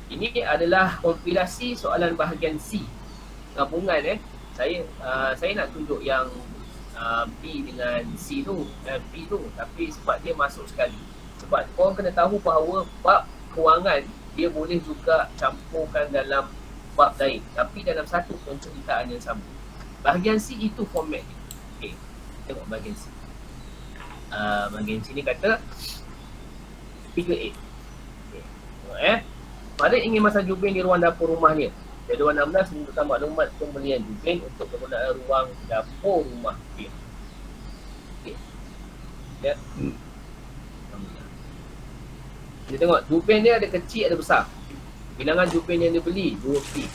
Ini adalah kompilasi soalan bahagian C. Gabungan saya nak tunjuk yang B dengan C tu, B tu, tapi sebab dia masuk sekali. Sebab korang kena tahu bahawa bab kewangan dia boleh juga campurkan dalam bab lain, tapi dalam satu penceritaan yang sama. Bahagian C itu format dia. Okay, tengok bahagian C. Bahagian C ni kata figure 8. Okay. Tengok Pada ingin masang jubin di ruang dapur rumahnya. Jadual 16 menyebutkan maklumat pembelian jubin untuk penggunaan ruang dapur rumah. Okay. Ya. Kita tengok jubin dia ada kecil ada besar. Bilangan jubin yang dia beli 2 P.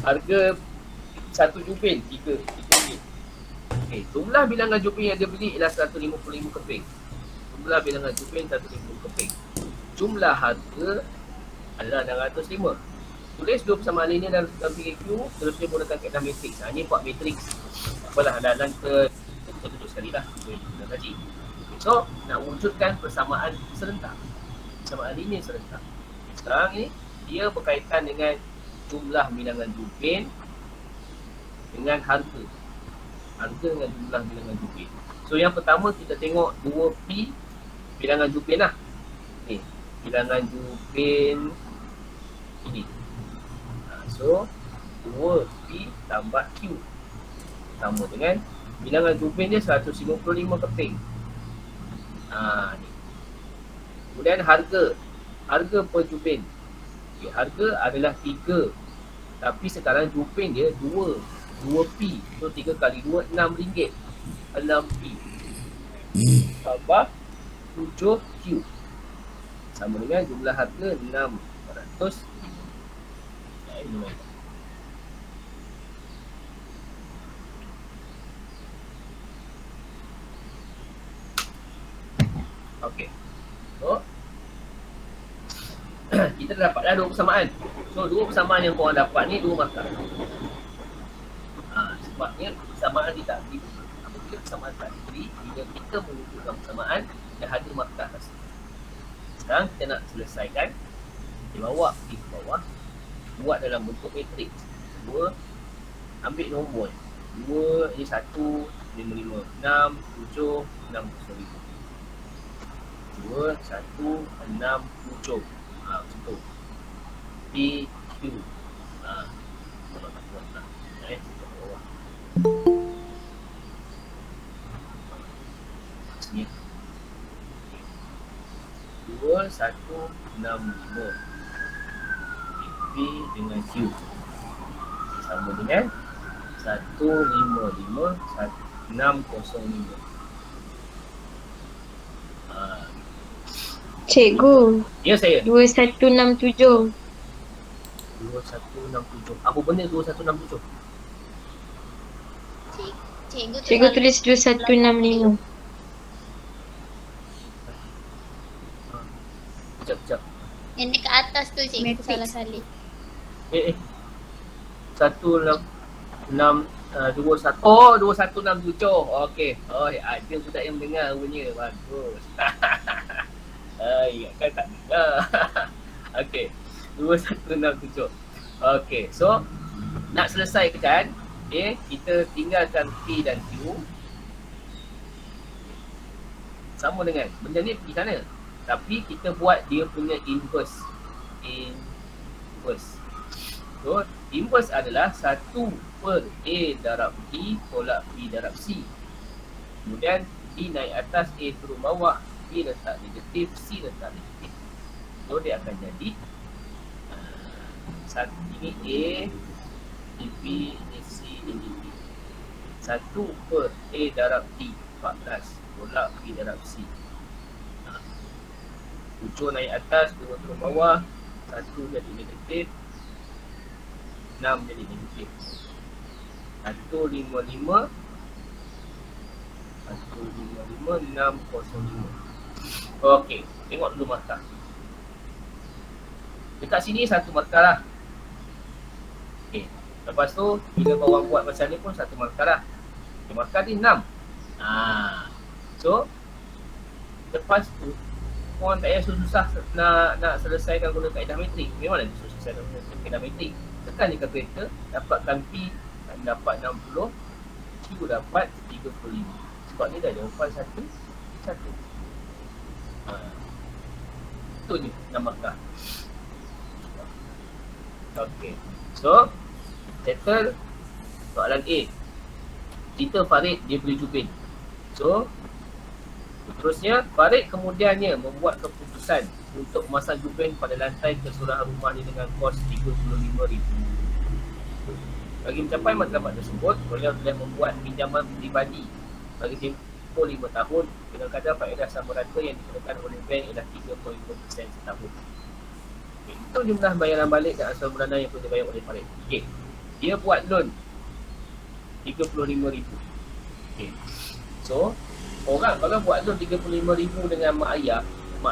Harga satu jubin 3 ringgit. Okay. Jumlah bilangan jubin yang dia beli ialah 155 keping. Jumlah bilangan jubin 150 keping. Jumlah harga adalah 605. Tulis dua persamaan ini dalam PKQ, terus dia menggunakan kaedah matrix. Ini buat matrix. Tak apalah, dan kita tunjuk sekali lah. Kita kaji. So, nak wujudkan persamaan serentak. Persamaan linear serentak. Sekarang ni, dia berkaitan dengan jumlah bilangan jubin dengan harga. Harga dengan jumlah bilangan jubin. So, yang pertama kita tengok 2P bilangan jubin lah. Ni, bilangan jubin ini. So 2P tambah Q sama dengan bilangan jubin dia 155 keping. Ni. Kemudian harga per jubin. Okay, harga adalah 3. Tapi sekarang jubin dia 2P. So 3 kali 2 6 ringgit. 6P tambah 7Q sama dengan jumlah harga 600. Okey. So kita dah dapatlah 2 persamaan. So 2 persamaan yang korang dapat ni 2 markah. Sebabnya persamaan ni tak diberi. Apabila persamaan tak diberi, bila kita menunjukkan persamaan dah ada markah tersebut. Sekarang kita nak selesaikan. Kita bawa ke bawah, buat dalam bentuk matrix. 2, ambil nombor 2, ini 1, 5, 5, 6, 7, 6, 2, 1, 6, 7. Macam tu. P, Q. Kalau tak buat lah. Kita bawah. Sini. 2, 1, 6, 5. P dengan Q sama dengan 155 605. Cikgu. Ya saya. 2167. 2167. Apa benda 2167? Cikgu tulis 2165. Sekejap. Yang dekat atas tu cikgu salah salib. 21. Oh, 2167. Okey. Oh, ada budak yang mendengar punya. Bagus. Kan tak dengar. Okey. 2167. Okey. So, nak selesaikan, kita tinggalkan P dan Q. Sama dengan benda ni pergi sana. Tapi kita buat dia punya inverse. So, inverse adalah 1 per A darab B tolak B darab C. Kemudian B naik atas, A turun bawah, B letak negatif, C letak negatif. So, dia akan jadi ini A, ini B, ini C, ini D. 1 per A darab D 14 tolak B darab C. 7 naik atas, 2 turun bawah, 1 jadi negatif, 6 jadi negatif. 155 605. Okey, tengok dulu markah. Dekat sini satu markah lah. Okey, lepas tu bila korang buat macam ni pun satu markah lah. Okay, markah ni 6. So lepas tu korang tak payah susah nak selesaikan guna kaedah metrik. Memanglah susah guna kaedah metrik. Tekan je kalkulator, dapatkan P, dapat 60, Q dapat 35. Sebab ni dah jawapan satu. Itu je 6 markah. Okay. So, settle soalan A. Kita Farid dia beli jubin. So, seterusnya Farid kemudiannya membuat keputusan untuk memasang jubin pada lantai keseluruhan rumahnya dengan kos RM35,000. Bagi mencapai matlamat tersebut, beliau telah membuat pinjaman pribadi bagi tempoh 5 tahun dengan kadar faedah sama rata yang dikenakan oleh bank ialah 3.5% setahun. Okay. Itu jumlah bayaran balik dan asal bulanan yang perlu dibayar oleh Farid. Okay. Dia buat loan RM35,000. Okay. So, orang kalau buat loan RM35,000 dengan mak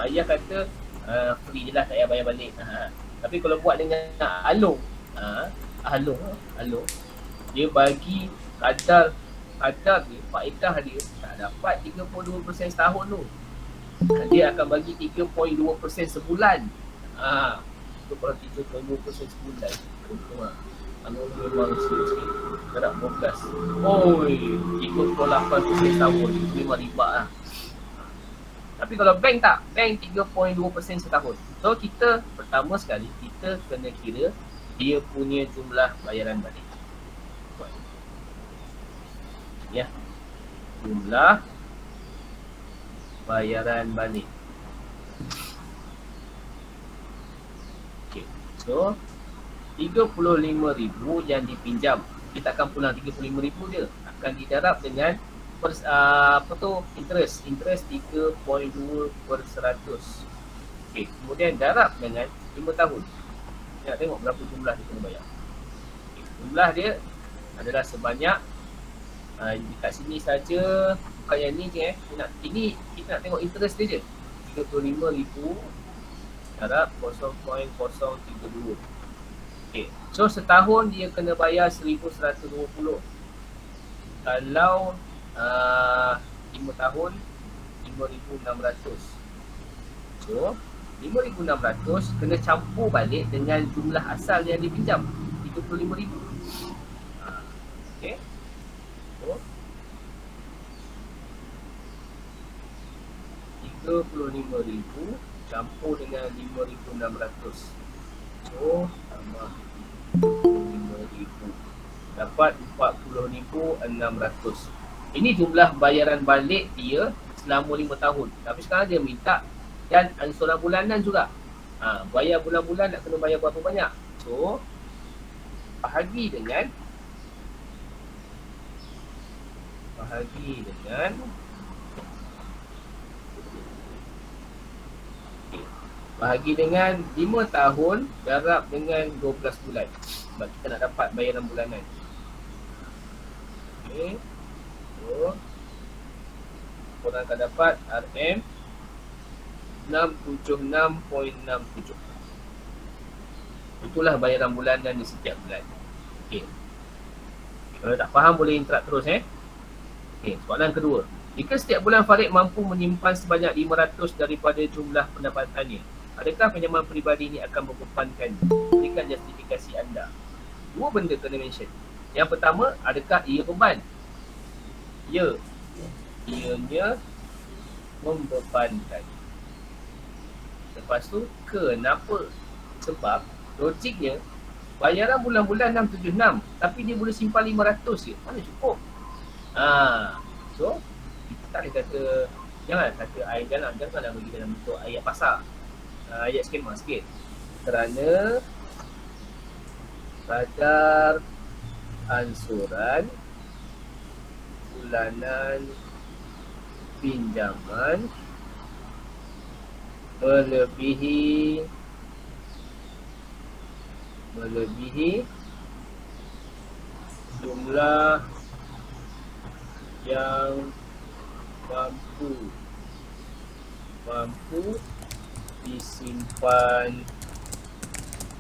ayah kata free je lah, tak payah bayar balik. Tapi kalau buat dengan Along, dia bagi kadar dia, faedah dia tak dapat 32% setahun tu. Dia akan bagi 3.2% sebulan. Itu kalau 3.2% sebulan. Kalau memang sikit kadang 12. Oi, 38% setahun. Itu memang riba lah. Tapi kalau bank tak, bank 3.2% setahun. So kita pertama sekali kita kena kira dia punya jumlah bayaran balik. Ya. Jumlah bayaran balik. Okay. So RM35,000 yang dipinjam, kita akan pulang RM35,000 je, akan didarab dengan interest 3.2%. Okay. Kemudian darab dengan 5 tahun. Nak tengok berapa jumlah dia kena bayar. Okay. Jumlah dia adalah sebanyak dekat sini saja, bukan yang ni je ini kita nak tengok interest dia je. RM35,000 darab 0.032. Okay. So setahun dia kena bayar RM1,120. Kalau 5 tahun RM5,600. So RM5,600 kena campur balik dengan jumlah asal yang dipinjam RM35,000. Okay. So RM35,000 campur dengan RM5,600. So tambah RM5,000 dapat RM40,600. Ini jumlah bayaran balik dia selama 5 tahun. Tapi sekarang dia minta dan ansuran bulanan juga. Bayar bulan-bulan nak kena bayar berapa banyak. So bahagi dengan bahagi dengan 5 tahun darab dengan 12 bulan. Sebab kita nak dapat bayaran bulanan. Okay. So korang akan dapat RM 676.67. Itulah bayaran bulanan di setiap bulan. Okay. Kalau tak faham boleh interrupt terus Okay. Soalan kedua. Jika setiap bulan Farid mampu menyimpan sebanyak 500 daripada jumlah pendapatannya, adakah pinjaman peribadi ini akan membebankan? Berikan justifikasi anda. Dua benda kena mention. Yang pertama, adakah ia beban? Ya. Ianya membebankan. Lepas tu, kenapa? Sebab logiknya bayaran bulan-bulan 676, tapi dia boleh simpan 500 je. Mana cukup? So kita tak boleh kata, jangan kata janganlah bagi dalam bentuk ayat pasar, ayat skema sikit. Kerana kadar ansuran bulanan pinjaman melebihi jumlah yang mampu disimpan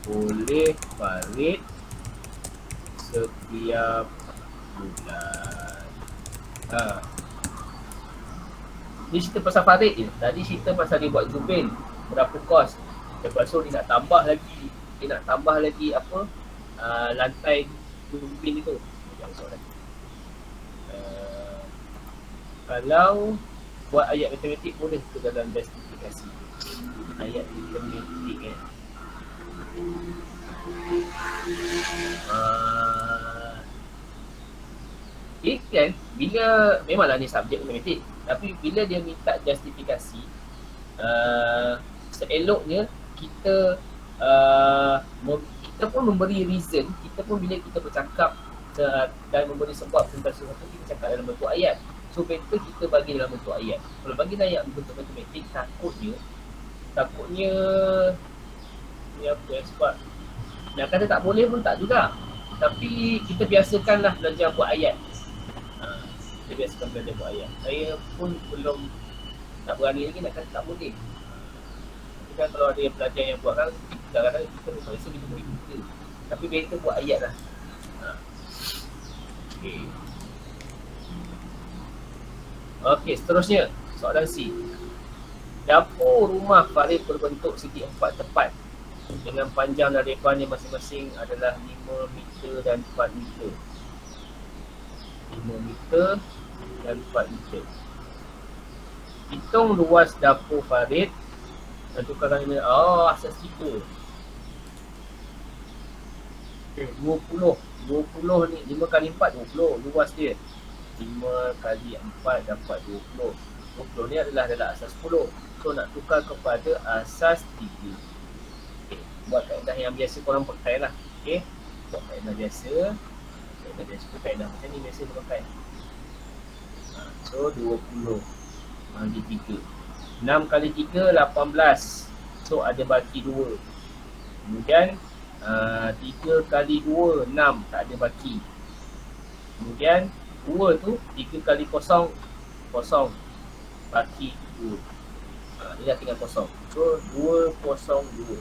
oleh Farid setiap bulan. Ni cerita pasal Farid je. Tadi cerita pasal dia buat Zubin. Berapa kos. Lepas tu dia nak tambah lagi. Dia nak tambah lagi apa, lantai Zubin itu. Sekejap soalan. Kalau buat ayat matematik boleh ke dalam justifikasi. Ayat matematik kan, bila memanglah ni subjek matematik, tapi bila dia minta justifikasi, seeloknya kita kita pun memberi reason, kita pun bila kita bercakap dan memberi sebab tentang sesuatu, kita cakap dalam bentuk ayat. So better kita bagi dalam bentuk ayat. Kalau bagi dalam bentuk matematik, takutnya ni apa yang sebab nak kata tak boleh pun tak juga. Tapi kita biasakanlah belajar buat ayat. Kita biasakan belajar buat ayat. Saya pun belum tak berani lagi nak kata tak boleh. Tapi kan kalau ada yang pelajar yang buat kan, kadang-kadang kita rasa kita boleh buka. Tapi better buat ayat lah. Okey, seterusnya soalan C. Dapur rumah Farid berbentuk segi 4 tepat dengan panjang dan lebarnya masing-masing adalah 5 meter dan 4 meter. 5 meter dan 4 meter. Hitung luas dapur Farid dan tukarkan ini. Asas kita. Okay, 20 ni 5 kali 4 20 luas dia. 5 kali 4 dapat 20. 20 ni adalah dalam asas 10. So nak tukar kepada asas 3. Okay, buat kaedah yang biasa korang pakai lah. Okay, buat kaedah biasa. Kaedah macam ni biasa dia pakai. So 20 bagi 3. 6 kali 3 18. So ada baki 2. Kemudian 3 kali 2 6, tak ada baki. Kemudian 2 tu 3 kali kosong, kosong, baki 2. Dia dah tinggal kosong. So 202.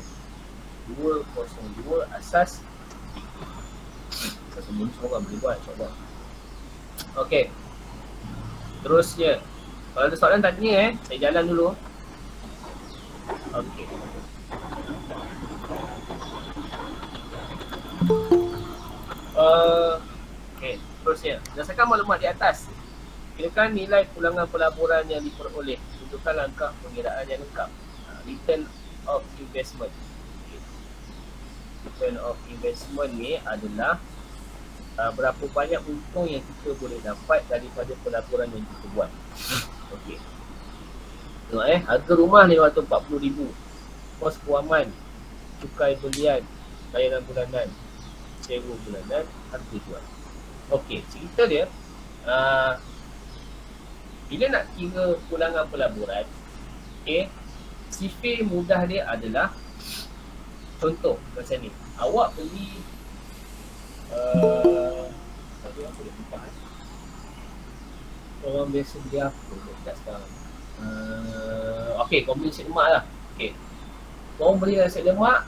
202 asas 3. Asas umum semua boleh buat, insyaAllah. Okey, terusnya kalau ada soalan tanya saya jalan dulu. Okey. Okey, terusnya berdasarkan maklumat di atas, kirakan nilai pulangan pelaburan yang diperoleh. Tunjukkan langkah pengiraan yang lengkap. Return of investment. Okay. Return of investment ni adalah berapa banyak untung yang kita boleh dapat daripada pelaburan yang kita buat. Okey. Tengok harga rumah RM540,000. Kos kewangan, cukai belian, bayaran bulanan, sewa bulanan, harga jual. Okey, cerita dia bila nak kira pulangan pelaburan, okey, sifir mudah dia adalah contoh macam ni. Awak beli apa dia lupa orang biasa beli apa dekat sekarang. Okey, kau beli nasi lemak lah. Okey, kau beli nasi lemak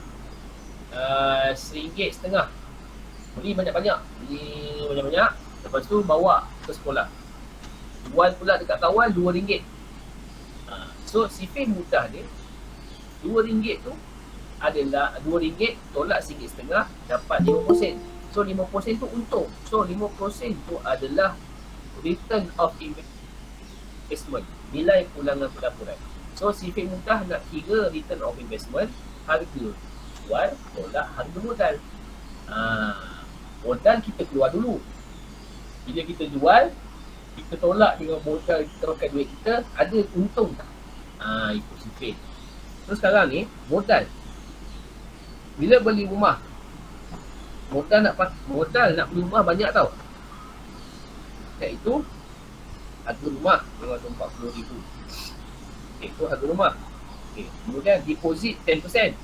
RM1.50. Beli banyak-banyak. Lepas tu bawa ke sekolah. Jual pula dekat kawan RM2. So sifir mudah dia RM2 tu adalah RM2 tolak RM1.50 dapat 5%. So 5% tu untung. So 5% tu adalah return of investment, nilai pulangan pelaburan. So sifir mudah nak kira return of investment, harga jual tolak harga modal. Modal kita keluar dulu. Bila kita jual, kita tolak dengan modal kita pakai duit kita, ada untung tak? Itu sifir. Terus sekarang ni modal. Bila beli rumah, modal nak beli rumah banyak tau. Iaitu harga rumah RM540,000. Okay, itu harga rumah. Okay, kemudian deposit 10%,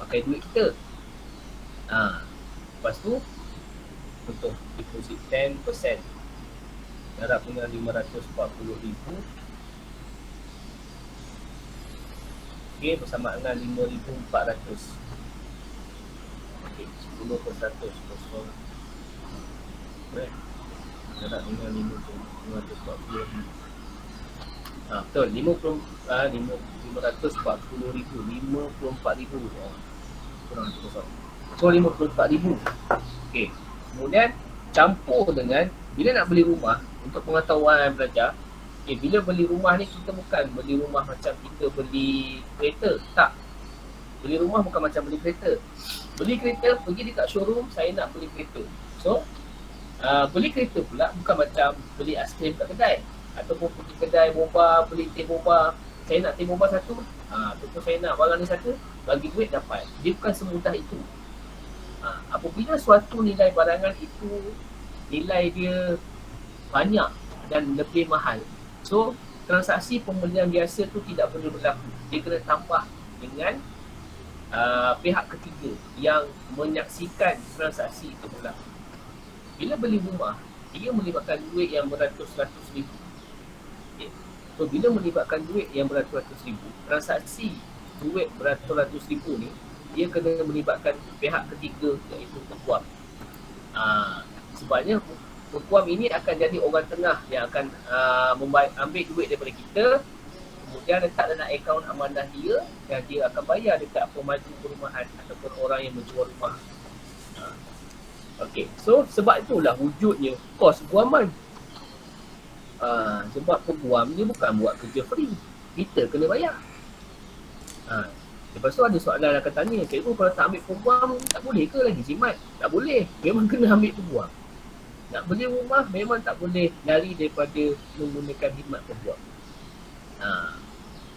pakai duit kita. Lepas tu untuk deposit 10%, darab dengan RM540,000. Okay, bersama dengan RM5,400. Okay, 10% kosong. Darab dengan RM540,000. Betul, 540,000, 54,000. Kurang tu kosong. So 54,000. Okey. Kemudian campur dengan bila nak beli rumah, untuk pengetahuan pelajar, bila beli rumah ni kita bukan beli rumah macam kita beli kereta. Tak. Beli rumah bukan macam beli kereta. Beli kereta, pergi dekat showroom, saya nak beli kereta. So, beli kereta pula bukan macam beli aiskrim kat kedai. Ataupun pergi kedai boba, beli teh boba. Saya nak teh boba satu, ataupun saya nak barang ni satu, bagi duit dapat. Dia bukan semudah itu. Apabila suatu nilai barangan itu, nilai dia banyak dan lebih mahal. So, transaksi pembelian biasa tu tidak boleh berlaku. Dia kena tambah dengan pihak ketiga yang menyaksikan transaksi itu berlaku. Bila beli rumah, dia melibatkan duit yang beratus-ratus ribu. Okay. So, bila melibatkan duit yang beratus-ratus ribu, transaksi duit beratus-ratus ribu ni, dia kena melibatkan pihak ketiga, iaitu peguam. Sebabnya peguam ini akan jadi orang tengah yang akan ambil duit daripada kita, kemudian letak dalam akaun amanah dia, dan dia akan bayar dekat pemaju perumahan ataupun orang yang menjual rumah. Okey, so sebab itulah wujudnya kos guaman. Sebab peguam ni bukan buat kerja free, kita kena bayar. Lepas tu ada soalan akan tanya, cikgu kalau tak ambil peguam tak boleh ke lagi jimat? Tak boleh, memang kena ambil peguam. Nak beli rumah memang tak boleh lari daripada menggunakan khidmat peguam.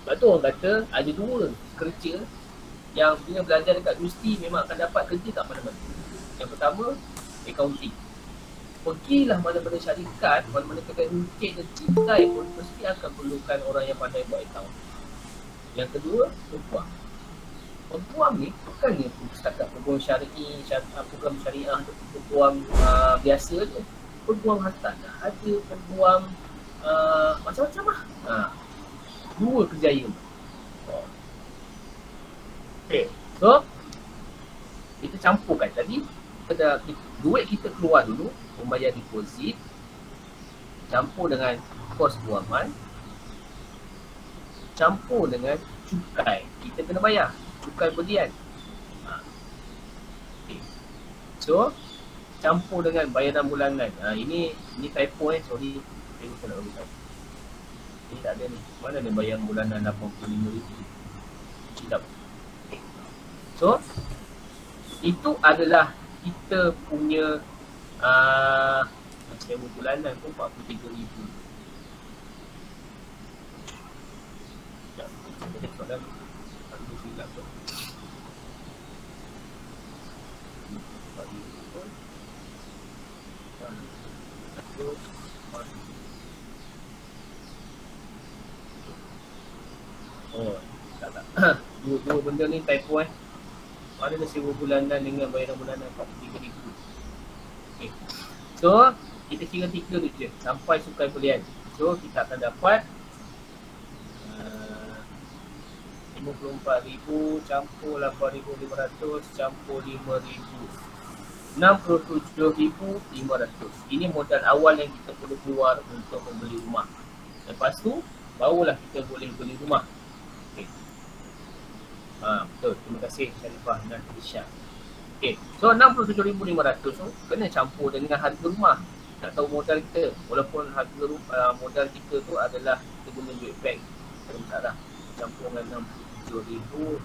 Sebab tu orang kata ada dua kerja yang bila belajar dekat universiti memang akan dapat kerja kat mana-mana. Yang pertama, accounting. Pergilah mana-mana syarikat, mana-mana kedai runcit dan cintai pun mesti akan perlukan orang yang pandai buat account. Yang kedua, peguam. Peguam ni bukannya setakat peguam syari'i, peguam syariah atau peguam biasa je. Peguam hartanah ada, peguam macam-macam lah. Dua kerjaya. Okay, so kita campurkan tadi. Duit kita keluar dulu, membayar deposit, campur dengan kos guaman, campur dengan cukai. Kita kena bayar cukai belian. Okay. So campur dengan bayaran bulanan. Ini typo sorry. Saya bukan nak bagi tahu. Ini tak ada ni. Mana ada bayaran bulanan 85,000? Silap. Okay. So itu adalah kita punya sewa bulanan pun 43,000. Sekejap, ada soalan. Aku silap tu. Oh, tak. Dua benda ni typo Mana ada sewa bulanan dengan bayaran bulanan 43,000. Okay. So, kita kira tiga tu je sampai sukai belian. So, kita akan dapat 54,000 campur 8,500 campur 5,000. 67,500. Ini modal awal yang kita perlu keluar untuk membeli rumah. Lepas tu, barulah kita boleh beli rumah. Okay. Betul. Terima kasih Sharifah dan Isya. Okay. So 67,500 tu kena campur dengan harga rumah. Tak tahu modal kita. Walaupun harga modal kita tu adalah kita guna duit bank. Tak lah. Campur dengan 67,500.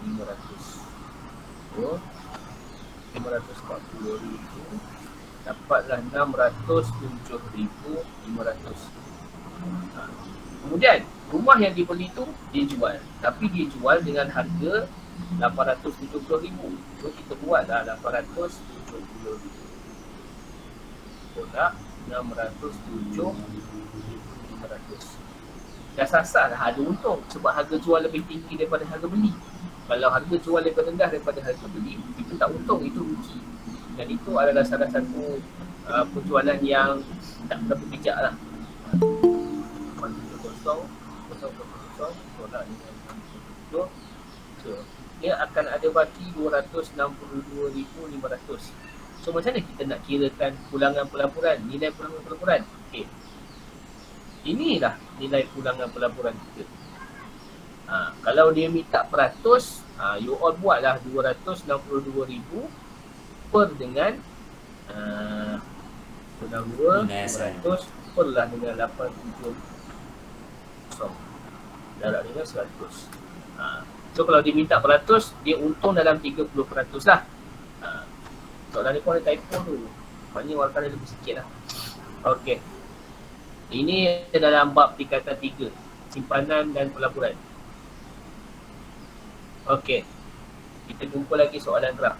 So 540,000 dapatlah 607,500. Kemudian rumah yang dibeli tu dia jual, tapi dia jual dengan harga 870,000. So kita buatlah 870,000 tolak 607,500. Dah sasar lah ada untung sebab harga jual lebih tinggi daripada harga beli. Kalau harga jual lebih rendah daripada harga beli, kita tak untung, itu rugi. Dan itu adalah salah satu penjualan yang tak berapa bijak lah. 0.0 tolak dengan 0.7. So, dia akan ada baki 262,500. So macam mana kita nak kirakan pulangan pelaburan, nilai pulangan pelaburan? Okay. Inilah nilai pulangan pelaburan kita. Kalau dia minta peratus, you all buatlah 262,000 per dengan 200 per lah dengan 870. Darab dengan 100. So kalau dia minta peratus, dia untung dalam 30% lah. Soalan ni pun ada typo tu. Maknanya warkan dia lebih sikit lah. Okey. Ini dalam bab tingkatan 3, simpanan dan pelaburan. Okey. Kita jumpa lagi soalan graf.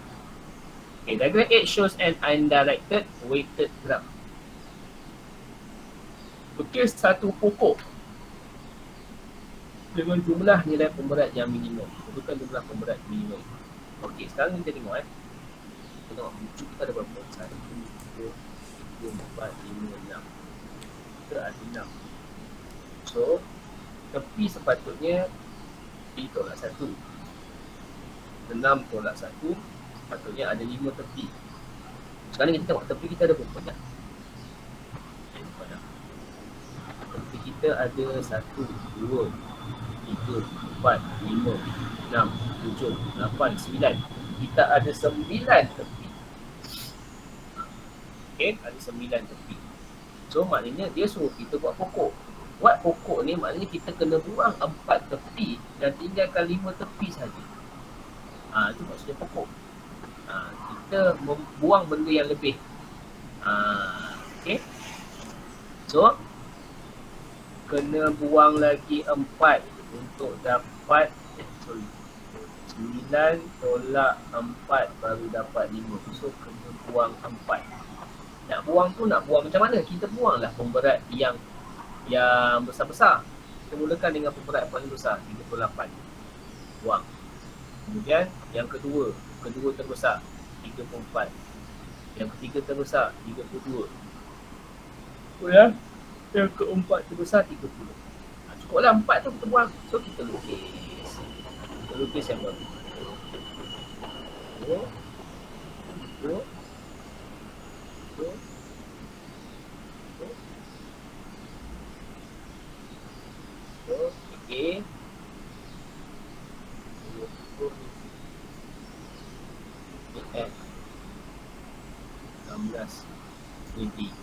Okay, diagram 8 shows an undirected weighted graph. Lukis satu pokok dengan jumlah nilai pemberat yang minimum. Bukan jumlah pemberat minimum. Okey, sekarang kita tengok Kita tengok buku kita ada berapa? 1, 2, 3, 4, 5, 6. Kita ada 6. So, tepi sepatutnya P tolak 1. 6 tolak 1. Sepatutnya ada 5 tepi. Sekarang kita tengok tepi kita ada berapa banyak? Tepi kita ada 1, 2, 3, 4, 5, 6, 7, 8, 9. Kita ada 9 tepi. Okay, ada 9 tepi. So maknanya dia suruh kita buat pokok. Buat pokok ni maknanya kita kena buang 4 tepi dan tinggalkan 5 tepi saja. Itu maksudnya pokok. Kita membuang benda yang lebih. Okay. So kena buang lagi 4 untuk dapat 9 tolak 4 baru dapat 5. So kena buang 4. Nak buang tu nak buang macam mana? Kita buanglah pemberat yang besar-besar. Kita mulakan dengan pemberat paling besar, 38. Buang. Kemudian yang kedua terbesar, 34. Yang ketiga terbesar, 32. Kemudian yang keempat terbesar, 30. Cukuplah 4 tu kita buang. So kita lukis. Kita lukis yang baru. Dua. Okay. 16 20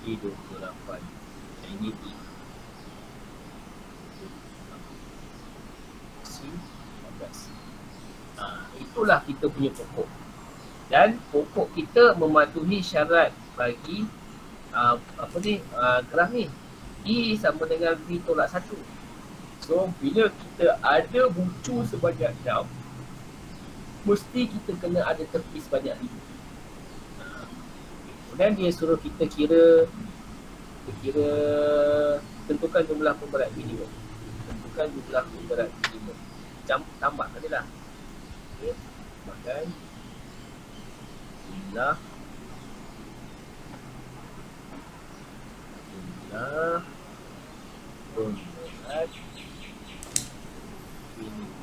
28 ini itulah kita punya pokok. Dan pokok kita mematuhi syarat bagi graf ni. E sama dengan V tolak 1. So bila kita ada bucu sebanyak 6, mesti kita kena ada tepi sebanyak 5. Kemudian dia suruh kita kira tentukan jumlah pemberat minimum. Tentukan jumlah pemberat minimum. Tambah tadi lah. Okay. Tambahkan jumlah pemberat minimum.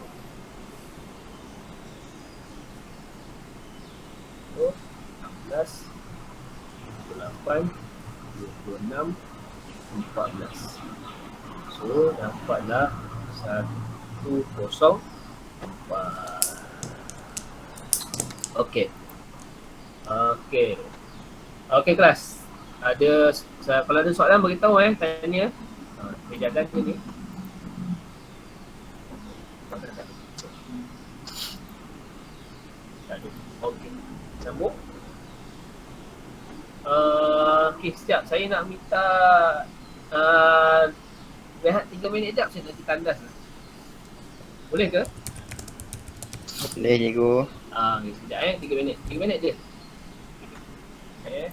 So 16 28 26 14. So dapatlah 104. Okey. Okey kelas. Kalau ada soalan beritahu tanya. Kejadian ni. Okey. Sambung. Okey, siap. Saya nak minta rehat 3 minit sekejap. Saya nak tandas. Boleh ke? Boleh, cikgu. Sekejap 3 minit. 3 minit je. Okay.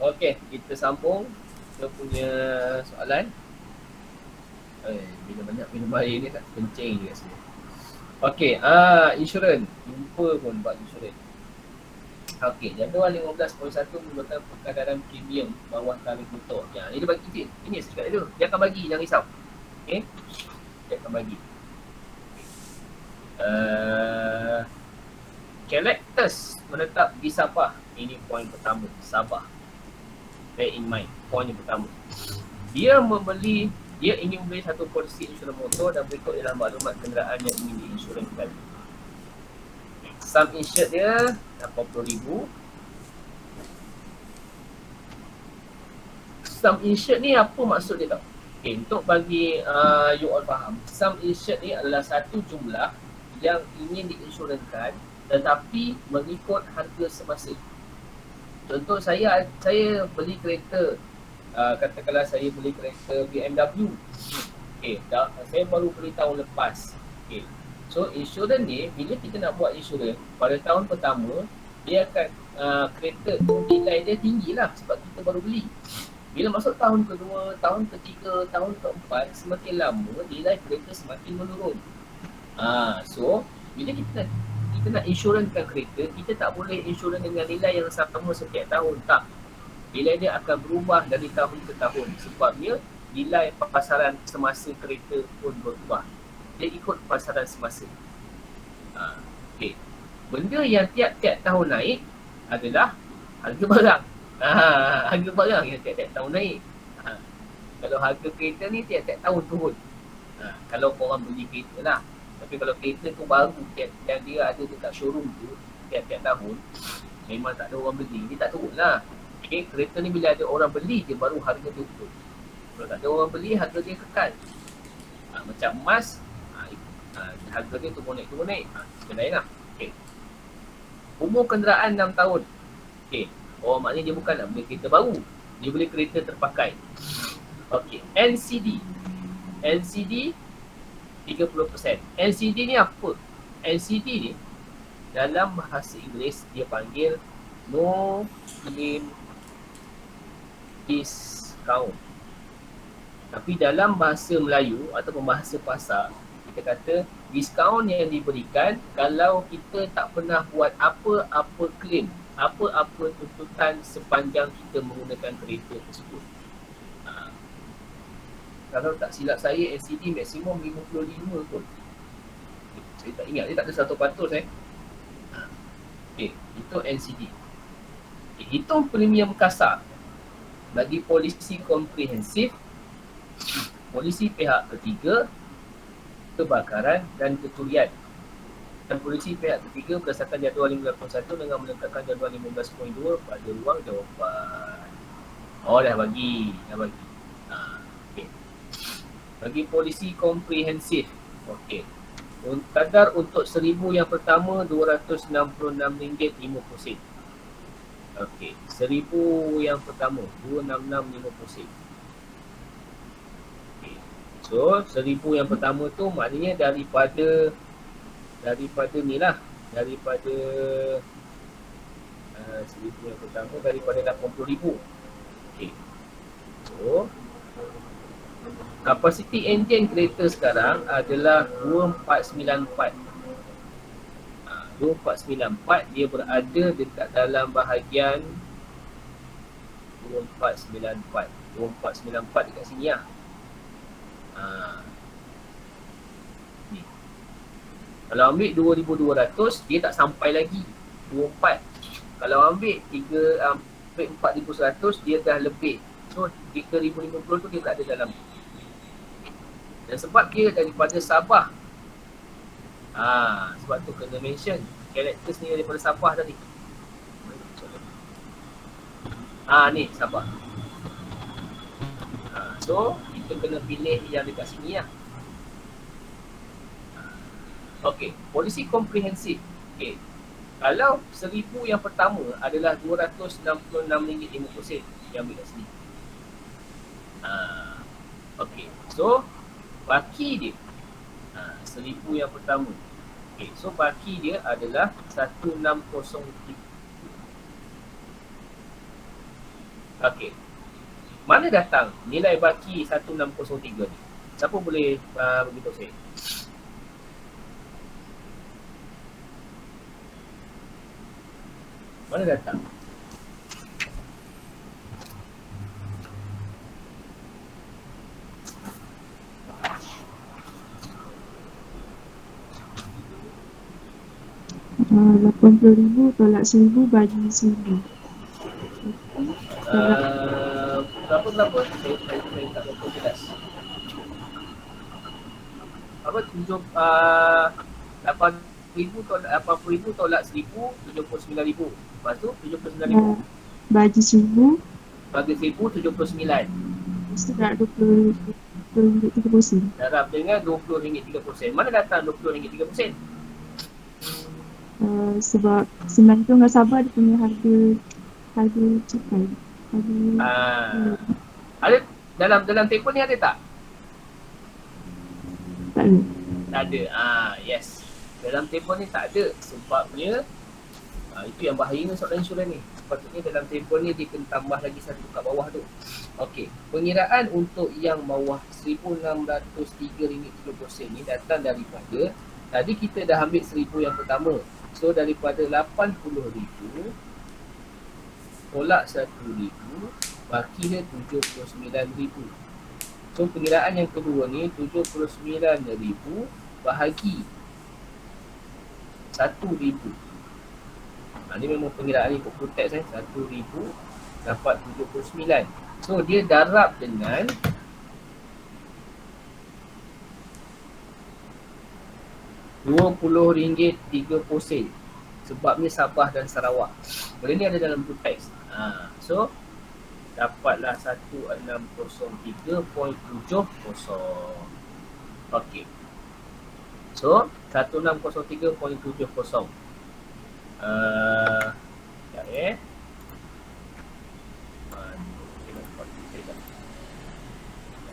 Okey, kita sambung kita punya soalan. Bila banyak minum air ni tak kencing je kat sini. Okey, insurans. Jumpa pun buat insurans. Okey, jadual 15.1 merupakan perkadaran premium bawah tarikh motor. Ya, ini dia bagi tip. Ini saya cakap dulu. Dia akan bagi, jangan risau. Okey. Dia akan bagi. Characters menetap di Sabah. Ini poin pertama, Sabah. Bear in mind, poin yang pertama. Dia ingin membeli satu polisi insurans motor dan berikut ialah maklumat kenderaan yang ingin diinsurankan. Sum insured dia RM80,000. Sum insured ni apa maksud dia tau? Okay, untuk bagi you all faham, sum insured ni adalah satu jumlah yang ingin diinsurankan tetapi mengikut harga semasa. Contoh saya beli kereta, katakanlah saya beli kereta BMW. Okay, saya baru beli tahun lepas. Okay. So insurans ni, bila kita nak buat insurans pada tahun pertama, dia akan kereta tu nilai dia tinggi lah sebab kita baru beli. Bila masuk tahun kedua, tahun ketiga, tahun keempat, semakin lama nilai kereta semakin menurun. So bila kita nak insurankan kereta, kita tak boleh insurans dengan nilai yang sama setiap tahun, tak. Nilai dia akan berubah dari tahun ke tahun sebabnya nilai pasaran semasa kereta pun berubah. Dia ikut pasaran semasa. Okay. Benda yang tiap-tiap tahun naik adalah harga barang. Harga barang yang tiap-tiap tahun naik. Kalau harga kereta ni tiap-tiap tahun turun. Kalau korang beli kereta lah. Tapi kalau kereta tu baru yang dia ada dekat showroom tu tiap-tiap tahun, memang tak ada orang beli, dia tak turun lah. Okay, kereta ni bila ada orang beli je baru harga dia turun. Kalau tak ada orang beli, harga dia kekal. Macam emas, harga dia turun naik. Benda lain lah. Okay. Umur kenderaan 6 tahun. Okay. Oh, maknanya dia bukan nak beli kereta baru, dia beli kereta terpakai. Okay. NCD 30%. NCD ni apa? NCD ni dalam bahasa Inggeris dia panggil no claim discount. Tapi dalam bahasa Melayu ataupun bahasa pasar, kita kata diskaun yang diberikan kalau kita tak pernah buat apa-apa claim, apa-apa tuntutan sepanjang kita menggunakan kereta tersebut. Kalau tak silap saya, NCD maksimum 55 pun. Saya tak ingat, dia tak ada 100%. Okay, itu NCD. Okay, hitung premium kasar bagi polisi komprehensif, polisi pihak ketiga, kebakaran dan kecurian. Dan polisi pihak ketiga berdasarkan jadual 15.1 dengan meletakkan jadual 15.2 pada ruang jawapan. Oh, dah bagi. Okay. Bagi polisi komprehensif, okey. Kadar untuk 1,000 yang pertama RM266.50. Okey, 1,000 yang pertama 266.50. Okey. So 1,000 yang pertama tu maknanya daripada ni lah, daripada 1,000 yang pertama daripada 80,000. Okey. So kapasiti enjin kereta sekarang adalah 2494. 2494 dia berada dekat dalam bahagian 2494. 2494 dekat sini lah. Ni. Kalau ambil 2200 dia tak sampai lagi 24. Kalau ambil 4100 dia dah lebih. So 3050 tu dia tak ada dalam. Dan sebab dia daripada Sabah, sebab tu kena mention characters ni daripada Sabah tadi. Ni Sabah. So kita kena pilih yang dekat sini lah. Okey, polisi komprehensif. Okey, kalau 1,000 yang pertama adalah RM266.50 yang ambil kat sini. Okey, so baki dia 1,000 yang pertama. Okay, so baki dia adalah 1603. Okey. Mana datang nilai baki 1603 ni? Siapa boleh beritahu saya? Mana datang? Uh, 80,000 tolak 1,000 bagi 1,000. Berapa? Saya tak berapa jelas. Apa 80,000 tolak 1,000, 79,000. Lepas tu 79,000 Bagi 1,000, bagi 1,000, 79. mesti nak 20 Darab dengan RM20.3. Mana datang RM20.3? Sebab 9 tu dengan Sabah dia punya harga cukai. Ada dalam telefon ni ada tak? Tak ada. Tak ada. Yes. Dalam telefon ni tak ada. Sebabnya itu yang bahayanya soalan insurans ni. Sepatutnya dalam telefon ni dia kena tambah lagi satu kat bawah tu. Okey. Pengiraan untuk yang bawah RM1,603.30 ni datang daripada, tadi kita dah ambil 1,000 yang pertama. So daripada 80,000 tolak 1,000 baki dia 79,000. So pengiraan yang kedua ni 79,000 bahagi 1,000. Ni memang pengiraan ni buku teks 1,000 dapat 79. So dia darab dengan RM20.30. Sebabnya Sabah dan Sarawak. Benda ni ada dalam buku teks. So dapatlah 1603.70. Okey. So 1603.70. Sekejap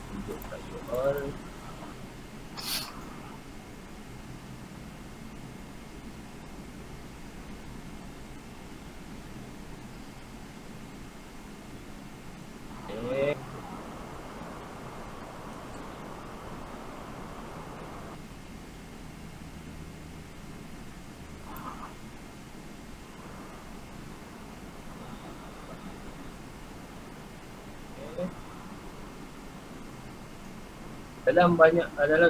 tunjuk kat you all. Dalam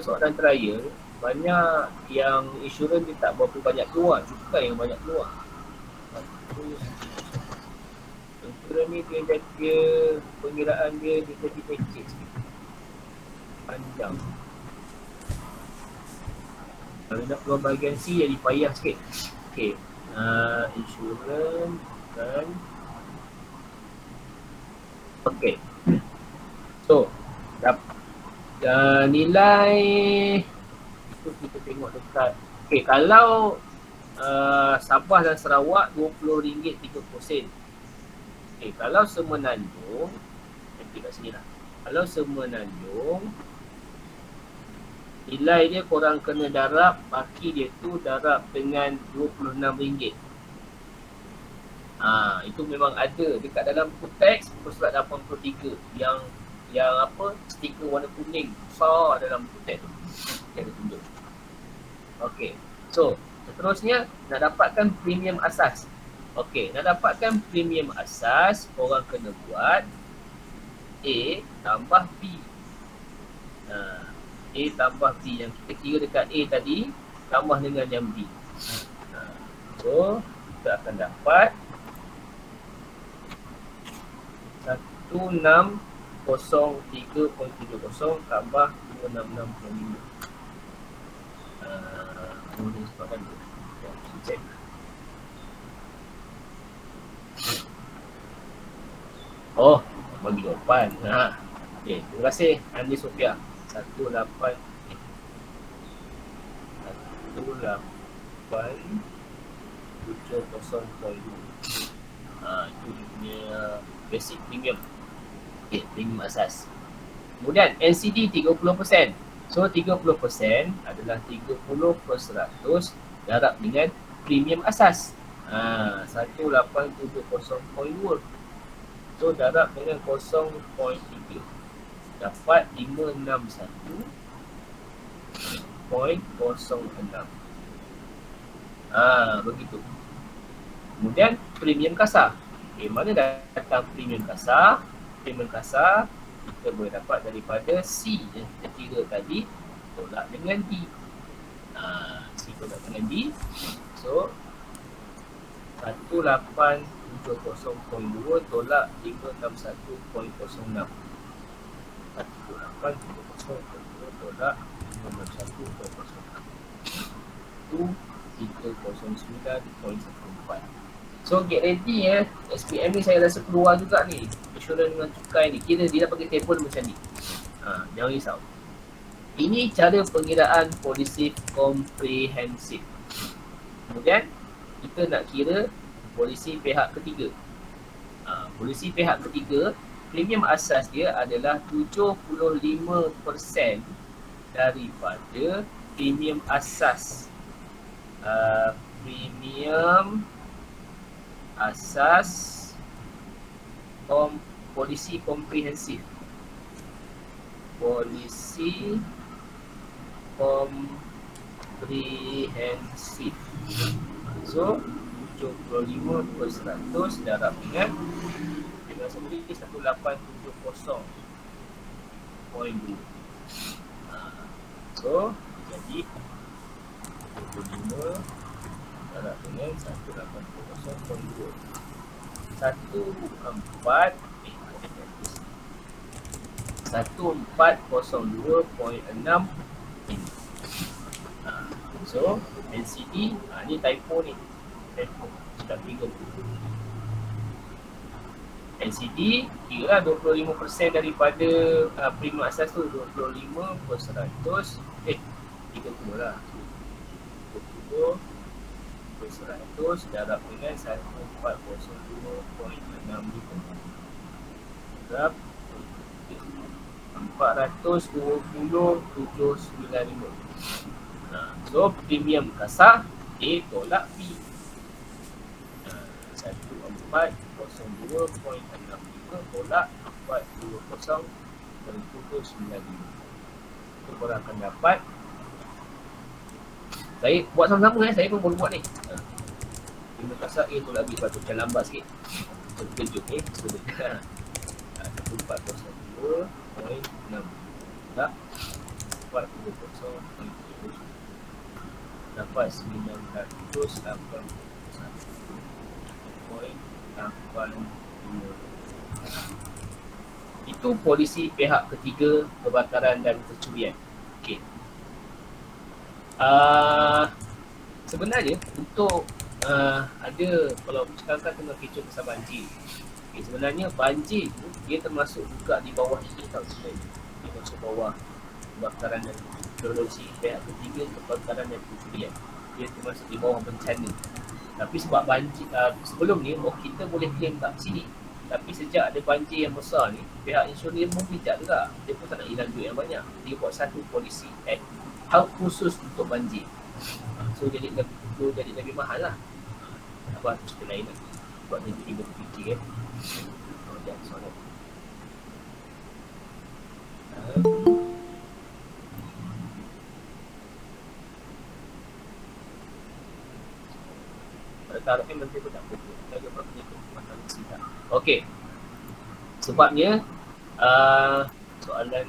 soalan trial, banyak yang insurans dia tak berapa banyak keluar, cukai yang banyak keluar. Insurans ni dia jaga pengiraan dia jadi pecik sikit, panjang. Kalau nak keluar bahagian C jadi payah sikit. Okey, insurans dan okey. So nilai itu kita tengok dekat. Okey, kalau Sabah dan Sarawak RM20.30. Okey, kalau Semenanjung, nanti kat sini lah. Kalau Semenanjung, nilai dia korang kena darab, baki dia tu darab dengan RM26. Itu memang ada dekat dalam buku teks buku surat 83 yang apa, stiker warna kuning besar dalam buku teks tu. Dia ada tunjuk. Okey. So, seterusnya nak dapatkan premium asas. Okey, nak dapatkan premium asas, korang kena buat A tambah B. A tambah B yang kita kira dekat A tadi tambah dengan yang B. So, kita akan dapat 1603.70 tambah 266.5. Boleh sebabkan tu. Check. Oh, bagi jawapan. Okey, terima kasih Andi Sofia. 18 70.2. Itu dia punya basic premium. Okay, premium asas. Kemudian NCD 30%. So 30% adalah 30/100 darab dengan premium asas. 1870.2. So darab dengan 0.3 dapat 561.06. Begitu. Kemudian premium kasar. Mana datang premium kasar? Premium kasar kita boleh dapat daripada C yang kita kira tadi tolak dengan D. C tolak dengan D. So 1870.2 tolak 561.06. 1870.2 tolak 561.06. Itu 309.14. So get ready SPM ni saya rasa keluar juga ni. Insurans dengan cukai ni. Kira dia dah bagi table macam ni. Jangan risau. Ini cara pengiraan polisi komprehensif. Kemudian kita nak kira polisi pihak ketiga. Polisi pihak ketiga, premium asas dia adalah 75% daripada premium asas. Premium asas polisi komprehensif. Polisi komprehensif. So 75% darab dengan kita sendiri 1870.2. So jadi 25 darab dengan 180.2. 1402.6 ini. So LCD ni typo ni. Typo tak kira. LCD kira lah 25% daripada premium asas tu 25%. 30 lah. 30% darab dengan 1402.65 darab 420.795. So premium kasar A tolak B. 1402.65 tolak 420.795. So korang akan dapat. Saya buat sama-sama saya pun boleh buat ni. Premium kasar A tolak B. Patut macam lambat sikit. Terkejut sudah. 402.6 tak 420.7 dapat 981.82. Itu polisi pihak ketiga kebakaran dan kecurian. Okey. Sebenarnya untuk ada kalau sekarang tengah kecoh pasal banjir. Okay, sebenarnya banjir tu dia termasuk juga di bawah ini tau sebenarnya. Dia masuk bawah kebakaran dan geologi pihak ketiga kebakaran dan kecurian. Dia termasuk di bawah bencana. Tapi sebab banjir sebelum ni kita boleh claim kat sini. Tapi sejak ada banjir yang besar ni, pihak insurans pun bijak juga. Dia pun tak nak hilang duit yang banyak. Dia buat satu polisi hal khusus untuk banjir. So jadi lebih mahal lah. Apa cerita lain lah. Buat dia jadi berfikir jangan soalan. Pada tarikh menteri pun tak apa. Jaga perkenalkan masalah sidang. Okey. Sebabnya soalan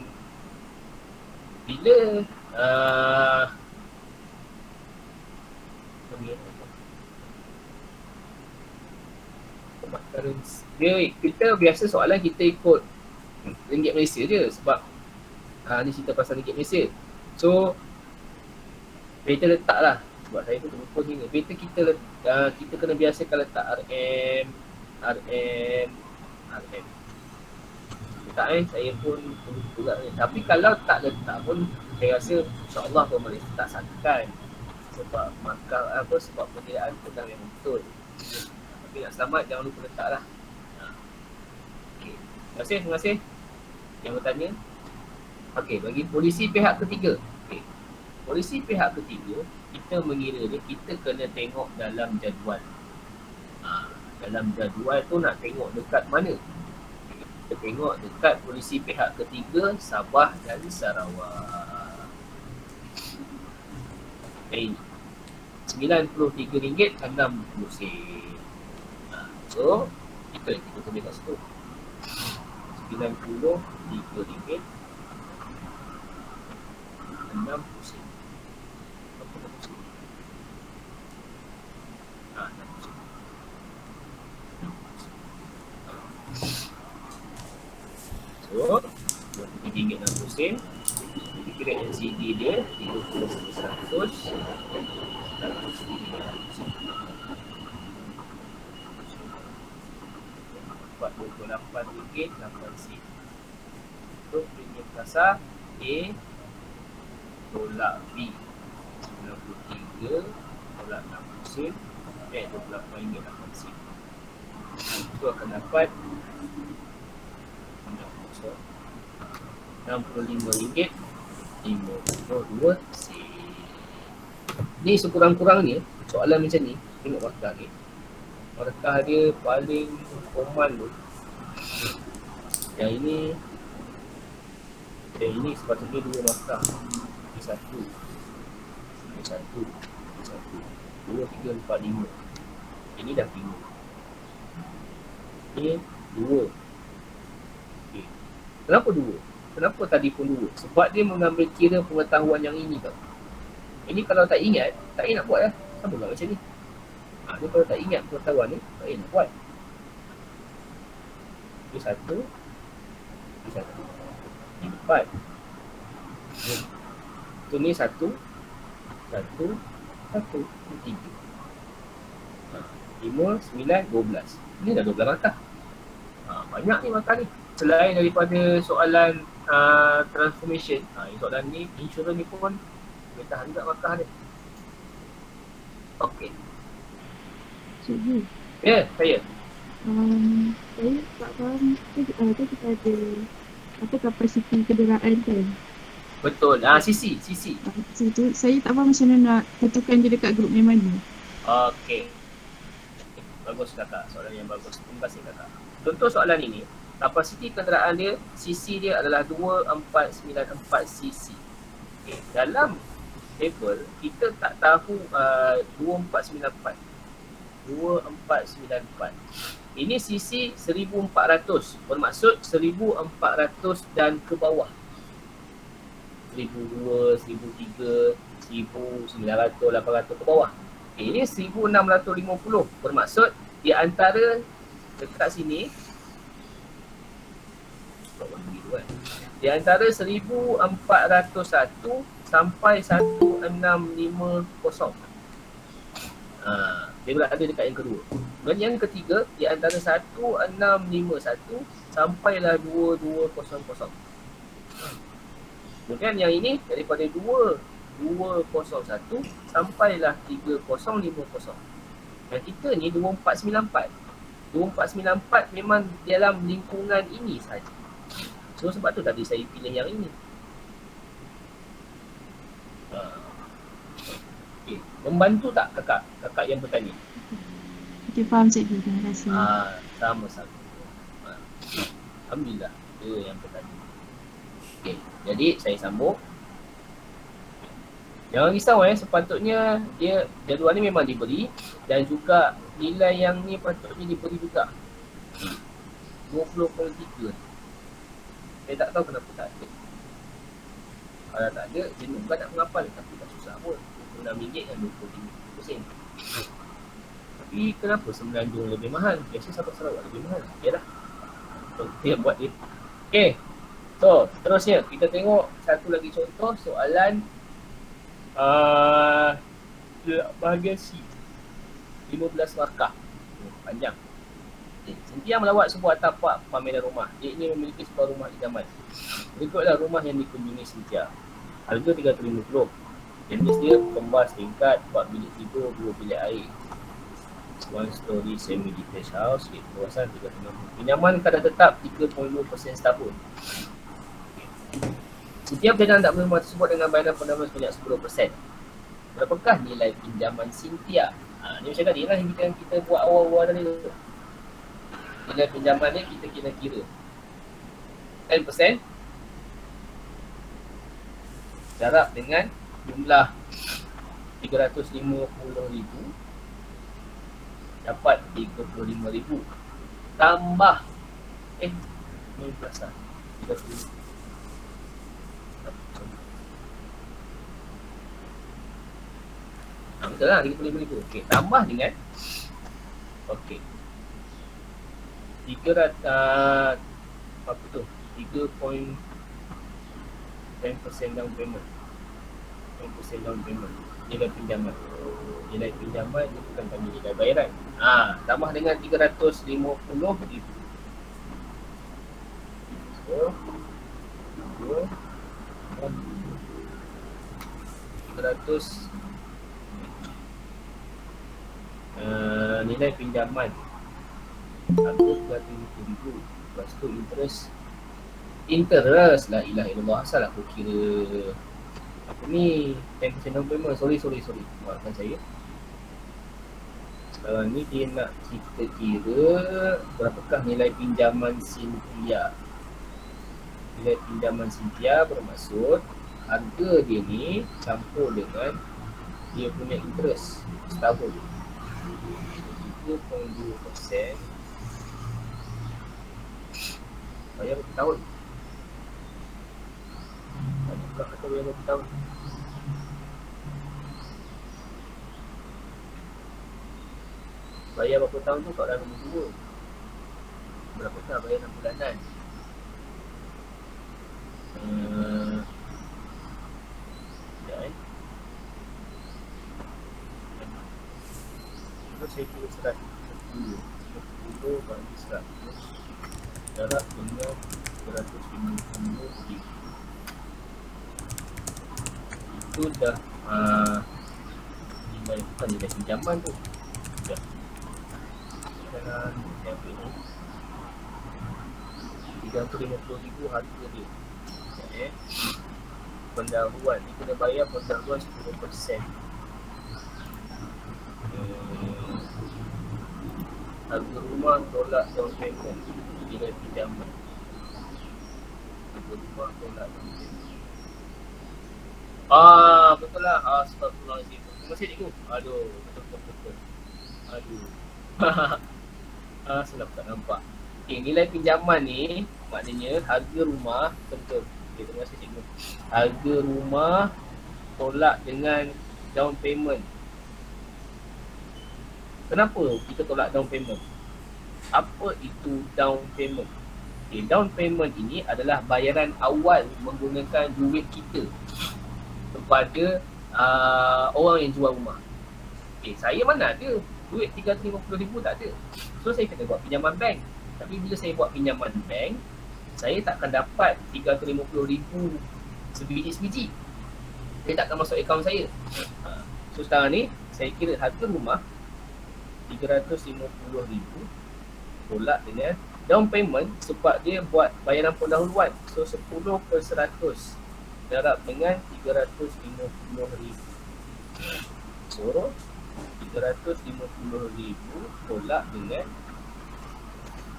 bila kebakaran dia kita biasa soalan kita ikut ringgit Malaysia je sebab ni cerita pasal ringgit Malaysia. So kita letak lah sebab saya pun terlupa sini. Kita kena biasakan letak RM. Letak saya pun terlupa juga ni. Tapi kalau tak letak pun saya rasa insyaAllah pun boleh tak sangkan sebab markah sebab perkiraan tentang yang betul. Tapi nak selamat jangan lupa letak lah. Okay. Terima kasih yang bertanya. Okey, bagi polisi pihak ketiga. Okey. Polisi pihak ketiga, kita mengira dia, kita kena tengok dalam jadual. Dalam jadual tu nak tengok dekat mana. Kita tengok dekat polisi pihak ketiga Sabah dan Sarawak. Ini RM93.60. So kita tulis kat situ RM93.60. Apa nak pusing? 60. So RM23.60. Kira NCD dia 30%. RM48.8. Untuk premium kasar A tolak B RM93.60 RM28.8. Itu akan dapat RM65.52. Ni sekurang-kurangnya soalan macam ni, tengok markah ni. Markah dia paling common tu. Yang ini sepatutnya 2 markah. Ini 1. Ini 1. 2, 3, 4, 5. Ini dah 5. Ini 2. Okay. Kenapa 2? Kenapa tadi pun 2? Sebab dia mengambil kira pengetahuan yang ini tau. Ini kalau tak ingat nak buat lah. Sama lah macam ni. Dia kalau tak ingat pengetahuan ni, tak nak buat. Ini 1. Ini 1. Ini 4. So ni 1. 1. 1. Ini 3. 5, 9, 12. Ini dah 12 markah. Banyak ni markah ni. Selain daripada soalan transformation, soalan ni, insurans ni pun boleh tahan juga markah dia. Okey. Cikgu. Ya, saya. Saya tak faham. Kita ada apa kapasiti kenderaan kan. Betul. CC. Situ saya tak faham macam mana nak tentukan dia dekat grup yang mana. Okey. Bagus kakak. Soalan yang bagus. Terima kasih kakak. Contoh soalan ini, kapasiti kenderaan dia, CC dia adalah 2494 cc. Okay. Dalam table, kita tak tahu 2494. Ini cc 1400. Bermaksud 1400 dan ke bawah. 1002, 1003, 1900, 800 ke bawah. Ini 1650. Bermaksud di antara dekat sini di antara 1401 sampai 1650. Dia berada dekat yang kedua. Dan yang ketiga di antara 1651 sampailah 2200. Kemudian yang ini daripada 2201 sampailah 3050. Dan kita ni 2494. 2494 memang dalam lingkungan ini saja. So sebab tu tadi saya pilih yang ini. Okay. Membantu tak kakak yang bertanya? Okey, faham cikgu. Terima kasih. Sama-sama. Alhamdulillah, dia yang bertanya. Okay. Jadi saya sambung. Jangan risau sepatutnya dia jadual ni memang diberi dan juga nilai yang ni patutnya diberi juga. 20.3. Saya tak tahu kenapa tak ada. Kalau tak ada, jenis bukan nak menghafal tapi tak susah pun. RM6 dan RM25. Tapi kenapa Semenanjung lebih mahal? Biasa Sabah Sarawak lebih mahal. Yalah. So, kita buat dia. Okay. So, terusnya kita tengok satu lagi contoh soalan bahagian C. 15 markah. Panjang. Cynthia melawat sebuah tapak pameran rumah. Dia ingin memiliki sebuah rumah idaman. Berikutlah rumah yang dikunjungi Cynthia. Harga RM350. Jenis dia kembas tingkat, 4 bilik tidur, 2 bilik air. One story semi-detached house. Kawasan 360. Pinjaman kadar tetap 3.2% setahun. Cynthia berjanji tak beli rumah tersebut dengan bayaran pendapatan sebanyak 10%. Berapakah nilai pinjaman Cynthia? Ni macam tadi lah yang kita buat awal-awal tadi tu. Nilai pinjaman ni kita kira-kira. 10% darab dengan jumlah 350,000 dapat 35,000 tambah ni plus lah 30,000. Betul lah 35,000. Okey, tambah dengan okey 300 apa tu 3.10% down payment, 10% down payment nilai pinjaman. Nilai pinjaman ni bukan kami nilai bayaran. Tambah dengan 350,000. So 300 nilai pinjaman harga 350,000. Lepas tu interest la ilaha illallah, asal aku kira apa ni 10% down payment. Sorry maafkan saya. Sekarang ni dia nak kita kira berapakah nilai pinjaman Cynthia. Nilai pinjaman Cynthia bermaksud harga dia ni campur dengan dia punya interest setahun 3.2%. Bayar berapa tahun? Bukan kata bayar berapa tahun. Bayar berapa tahun tu kat dalam nombor 2. Berapakah bayaran bulanan? Kalau saya kira 10 bagi 100 darab dengan 350,000. Itu dah nilai, bukan nilai pinjaman tu. Dah. Dalam saya ambil ni 350,000 harga dia. Pendahuluan ni kena bayar pendahuluan 10%. Harga rumah tolak down payment nilai pinjaman. Harga rumah tolak down payment. Betul lah. Astagfirullahaladzim. Terima kasih cikgu. Aduh, betul. Aduh. Silap tak nampak. Nilai pinjaman ni maknanya harga rumah betul. Terima kasih cikgu. Harga rumah tolak dengan down payment. Kenapa kita tolak down payment? Apa itu down payment? Down payment ini adalah bayaran awal menggunakan duit kita kepada orang yang jual rumah. Saya mana ada duit 350,000, tak ada. So saya kena buat pinjaman bank. Tapi bila saya buat pinjaman bank, saya takkan dapat 350,000 sebiji-sebiji. Dia takkan masuk akaun saya. So sekarang ni saya kira harga rumah 350,000 tolak dengan down payment sebab dia buat bayaran pendahuluan. So 10% darab dengan 350,000. So 350,000 tolak dengan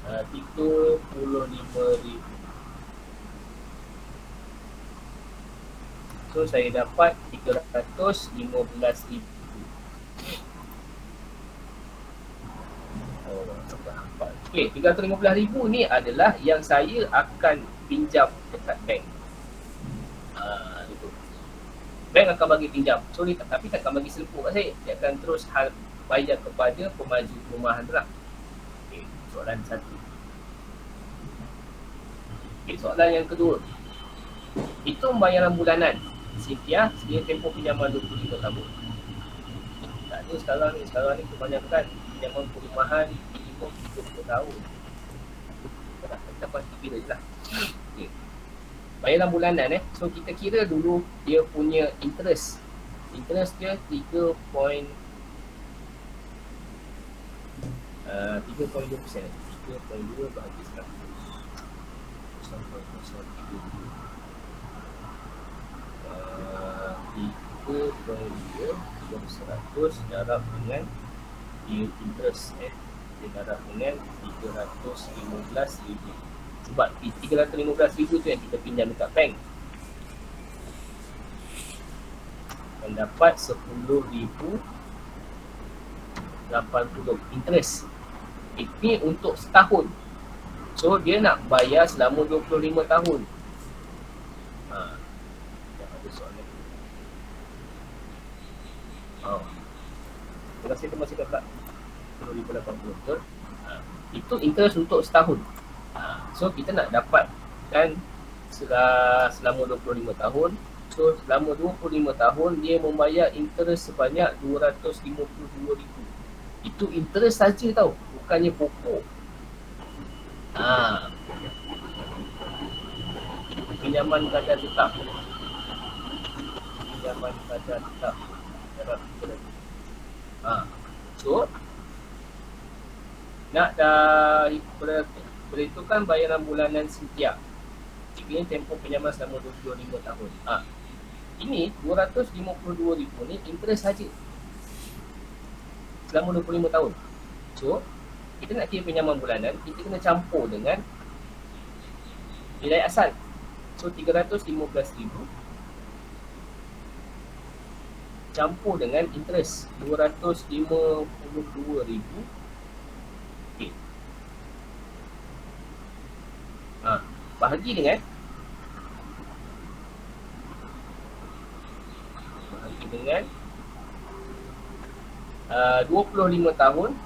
35,000. So saya dapat 315,000. Okey, 315,000 ni adalah yang saya akan pinjam dekat bank. Itu. Bank akan bagi pinjam. So dia tapi takkan bagi selepuk kat saya. Dia akan terus bayar kepada pemaju perumahan tu lah. Okey, soalan satu. Okey, soalan yang kedua. Hitung bayaran bulanan Cynthia sedia tempoh pinjaman 25 tahun. Tak ada sekarang ni kebanyakan pinjaman perumahan minimum 30 tahun. Kita pasti kira je lah. Okay. Bayaran bulanan so kita kira dulu dia punya interest. Interest dia 3.2%. 3.2 bahagi 100. 3.2 100 darab dengan interest dia darab dengan 315,000. Sebab 315,000 tu yang kita pinjam dekat bank. Dan dapat 10,080 interest. Ini untuk setahun. So dia nak bayar selama 25 tahun. Dah ada soalan. Terima kasih tu masih kakak 10,080 betul. Itu interest untuk setahun. So kita nak dapatkan selama 25 tahun. So selama 25 tahun dia membayar interest sebanyak 252,000. Itu interest saja tau, bukannya pokok. Pinjaman kadar tetap. Pinjaman kadar tetap. So nak dah beritukan bayaran bulanan setiap. Jika tempoh pinjaman selama 25 tahun. Ini 252,000 ni interest saja. Selama 25 tahun. So kita nak kira pinjaman bulanan, kita kena campur dengan nilai asal. So 315,000 campur dengan interest 252,000. Okay. Bahagi dengan 25 tahun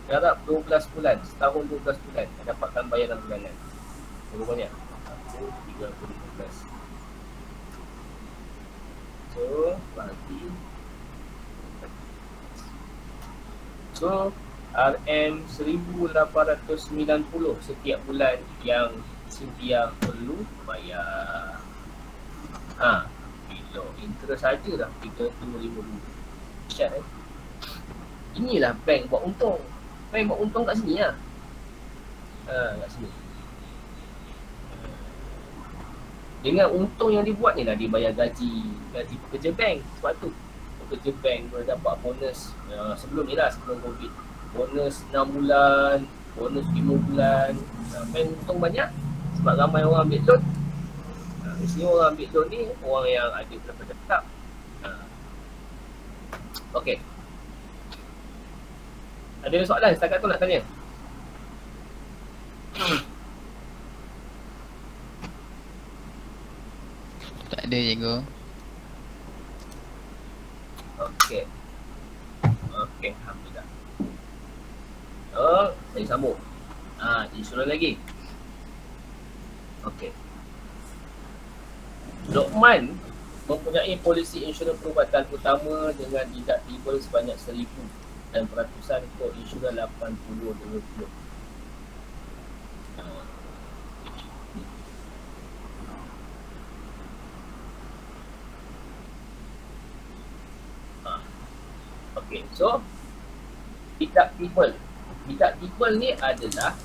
darab 12 bulan, setahun 12 bulan dapatkan bayaran bulanan. Berapa banyak? 315. So bagi RM 1,890 setiap bulan yang Cynthia perlu bayar. Bila interest saja dah 35,000. Syat Inilah bank buat untung. Bank buat untung kat sini lah. Kat sini. Dengan untung yang dibuat ni lah dia bayar gaji pekerja bank. Sebab tu pekerja bank boleh dapat bonus sebelum ni lah, sebelum COVID. Bonus 6 bulan, bonus 5 bulan. Bank untung banyak sebab ramai orang ambil loan. Di sini orang ambil loan ni orang yang ada pendapatan tetap. Okey. Ada soalan setakat tu nak tanya? Tak ada cikgu. Okey. Alhamdulillah. Saya sambung. Insurans lagi. Okey. Lokman mempunyai polisi insurans perubatan utama dengan deductible sebanyak 1,000 dan peratusan kod insurans 80/20. Okey, so deductible ni adalah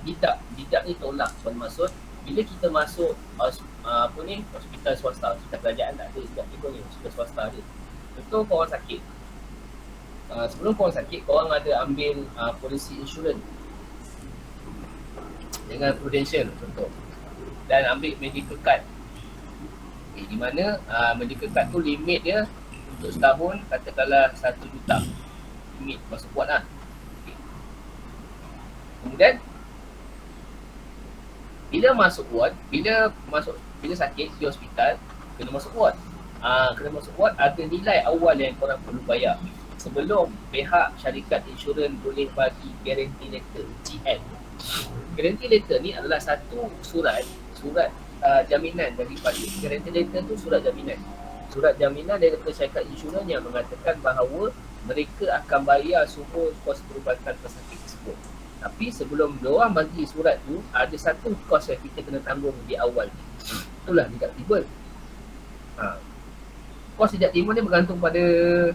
deduct ni tolak, bermaksud bila kita masuk hospital swasta, hospital kerajaan tak ada deductible ni, hospital swasta ada. Contoh korang sakit, sebelum korang sakit korang ada ambil polisi insurans dengan Prudential contoh, dan ambil medical card. Di mana medical card tu limit dia untuk setahun katakanlah 1 juta limit masuk kuat lah. Kemudian bila masuk ward, bila sakit di hospital kena masuk ward. Kena masuk ward, ada nilai awal yang korang perlu bayar sebelum pihak syarikat insurans boleh bagi guarantee letter, GL. Guarantee letter ni adalah satu surat jaminan daripada guarantee letter tu, surat jaminan daripada syarikat insurans yang mengatakan bahawa mereka akan bayar semua kos perubatan pesakit tersebut. Tapi sebelum diorang bagi surat tu, ada satu kos yang kita kena tanggung di awal ni. Itulah deductible. Kos deductible ni bergantung pada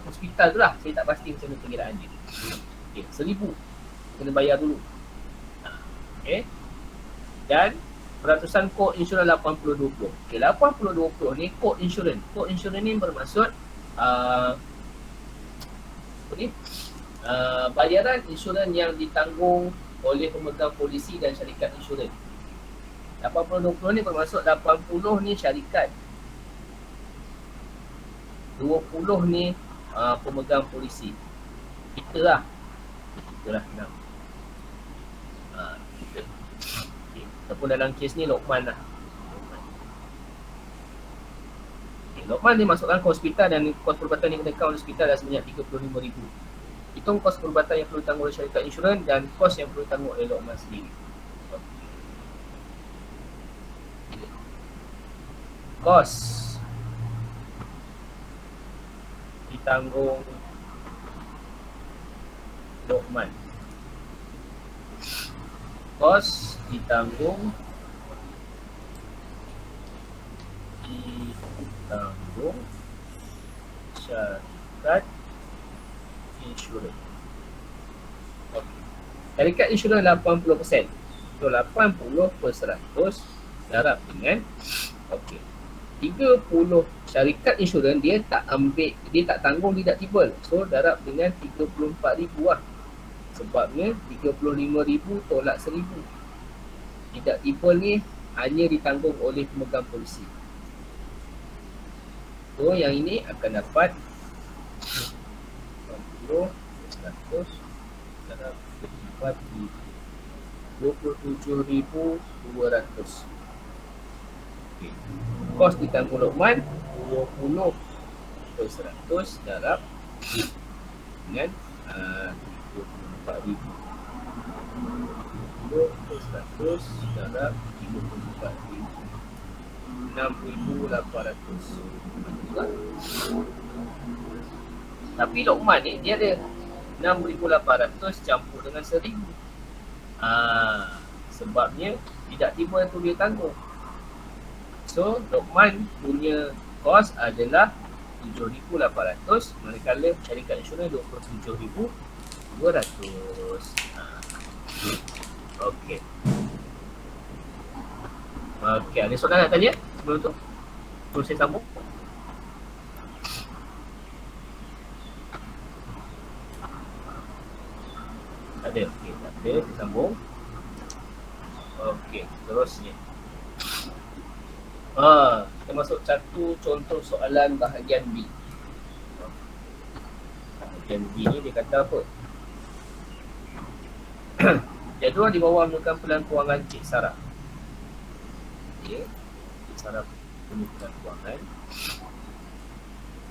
hospital tu lah. Saya tak pasti macam mana pengiraan dia. Okay, 1,000 kena bayar dulu. Okay. Dan peratusan kod insurans 80/20. Okay, 80/20 ni kod insurans. Kod insurans ni bermaksud bayaran insurans yang ditanggung oleh pemegang polisi dan syarikat insurans. 80-20 ni bermaksud 80 ni syarikat, 20 ni pemegang polisi. Kita lah kita. Kita. Okay. Ataupun dalam kes ni Lokman lah. Lokman dia masukkan ke hospital dan kos perubatan yang dikenakan oleh hospital adalah sebanyak RM35,000. Hitung kos perubatan yang perlu ditanggung oleh syarikat insurans dan kos yang perlu ditanggung oleh Lokman sendiri. Kos ditanggung Lokman. Kos ditanggung syarikat insurans. Okay. Syarikat insurans 80%. So 80% darab dengan okey. 30 syarikat insurans dia tak ambil, dia tak tanggung deductible. So darab dengan 34,000 lah. Sebabnya 35,000 tolak 1,000. Deductible ni hanya ditanggung oleh pemegang polisi. So yang ini akan dapat 90, 100 darab 27,200. Okay. Kos ditanggung Lokman 20 per 100 darab dengan 34,000. 20 per 100 darab 34,000. 6,800. Tapi Lokman ni dia ada 6,800 campur dengan 1,000. Sebabnya tidak tiba tu dia tanggung. So Lokman punya kos adalah 7,800, manakala syarikat insurans 27,200. Okey. Okey, ada soalan nak tanya sebelum tu? Terus saya sambung. Ada, okey, tak ada, saya sambung. Okey, terusnya. Kita masuk satu contoh soalan bahagian B. Bahagian B ni dia kata apa? Jadual di bawah menunjukkan pelan kewangan Cik Sarah. Okay. Cik Sarah punya pelan kewangan.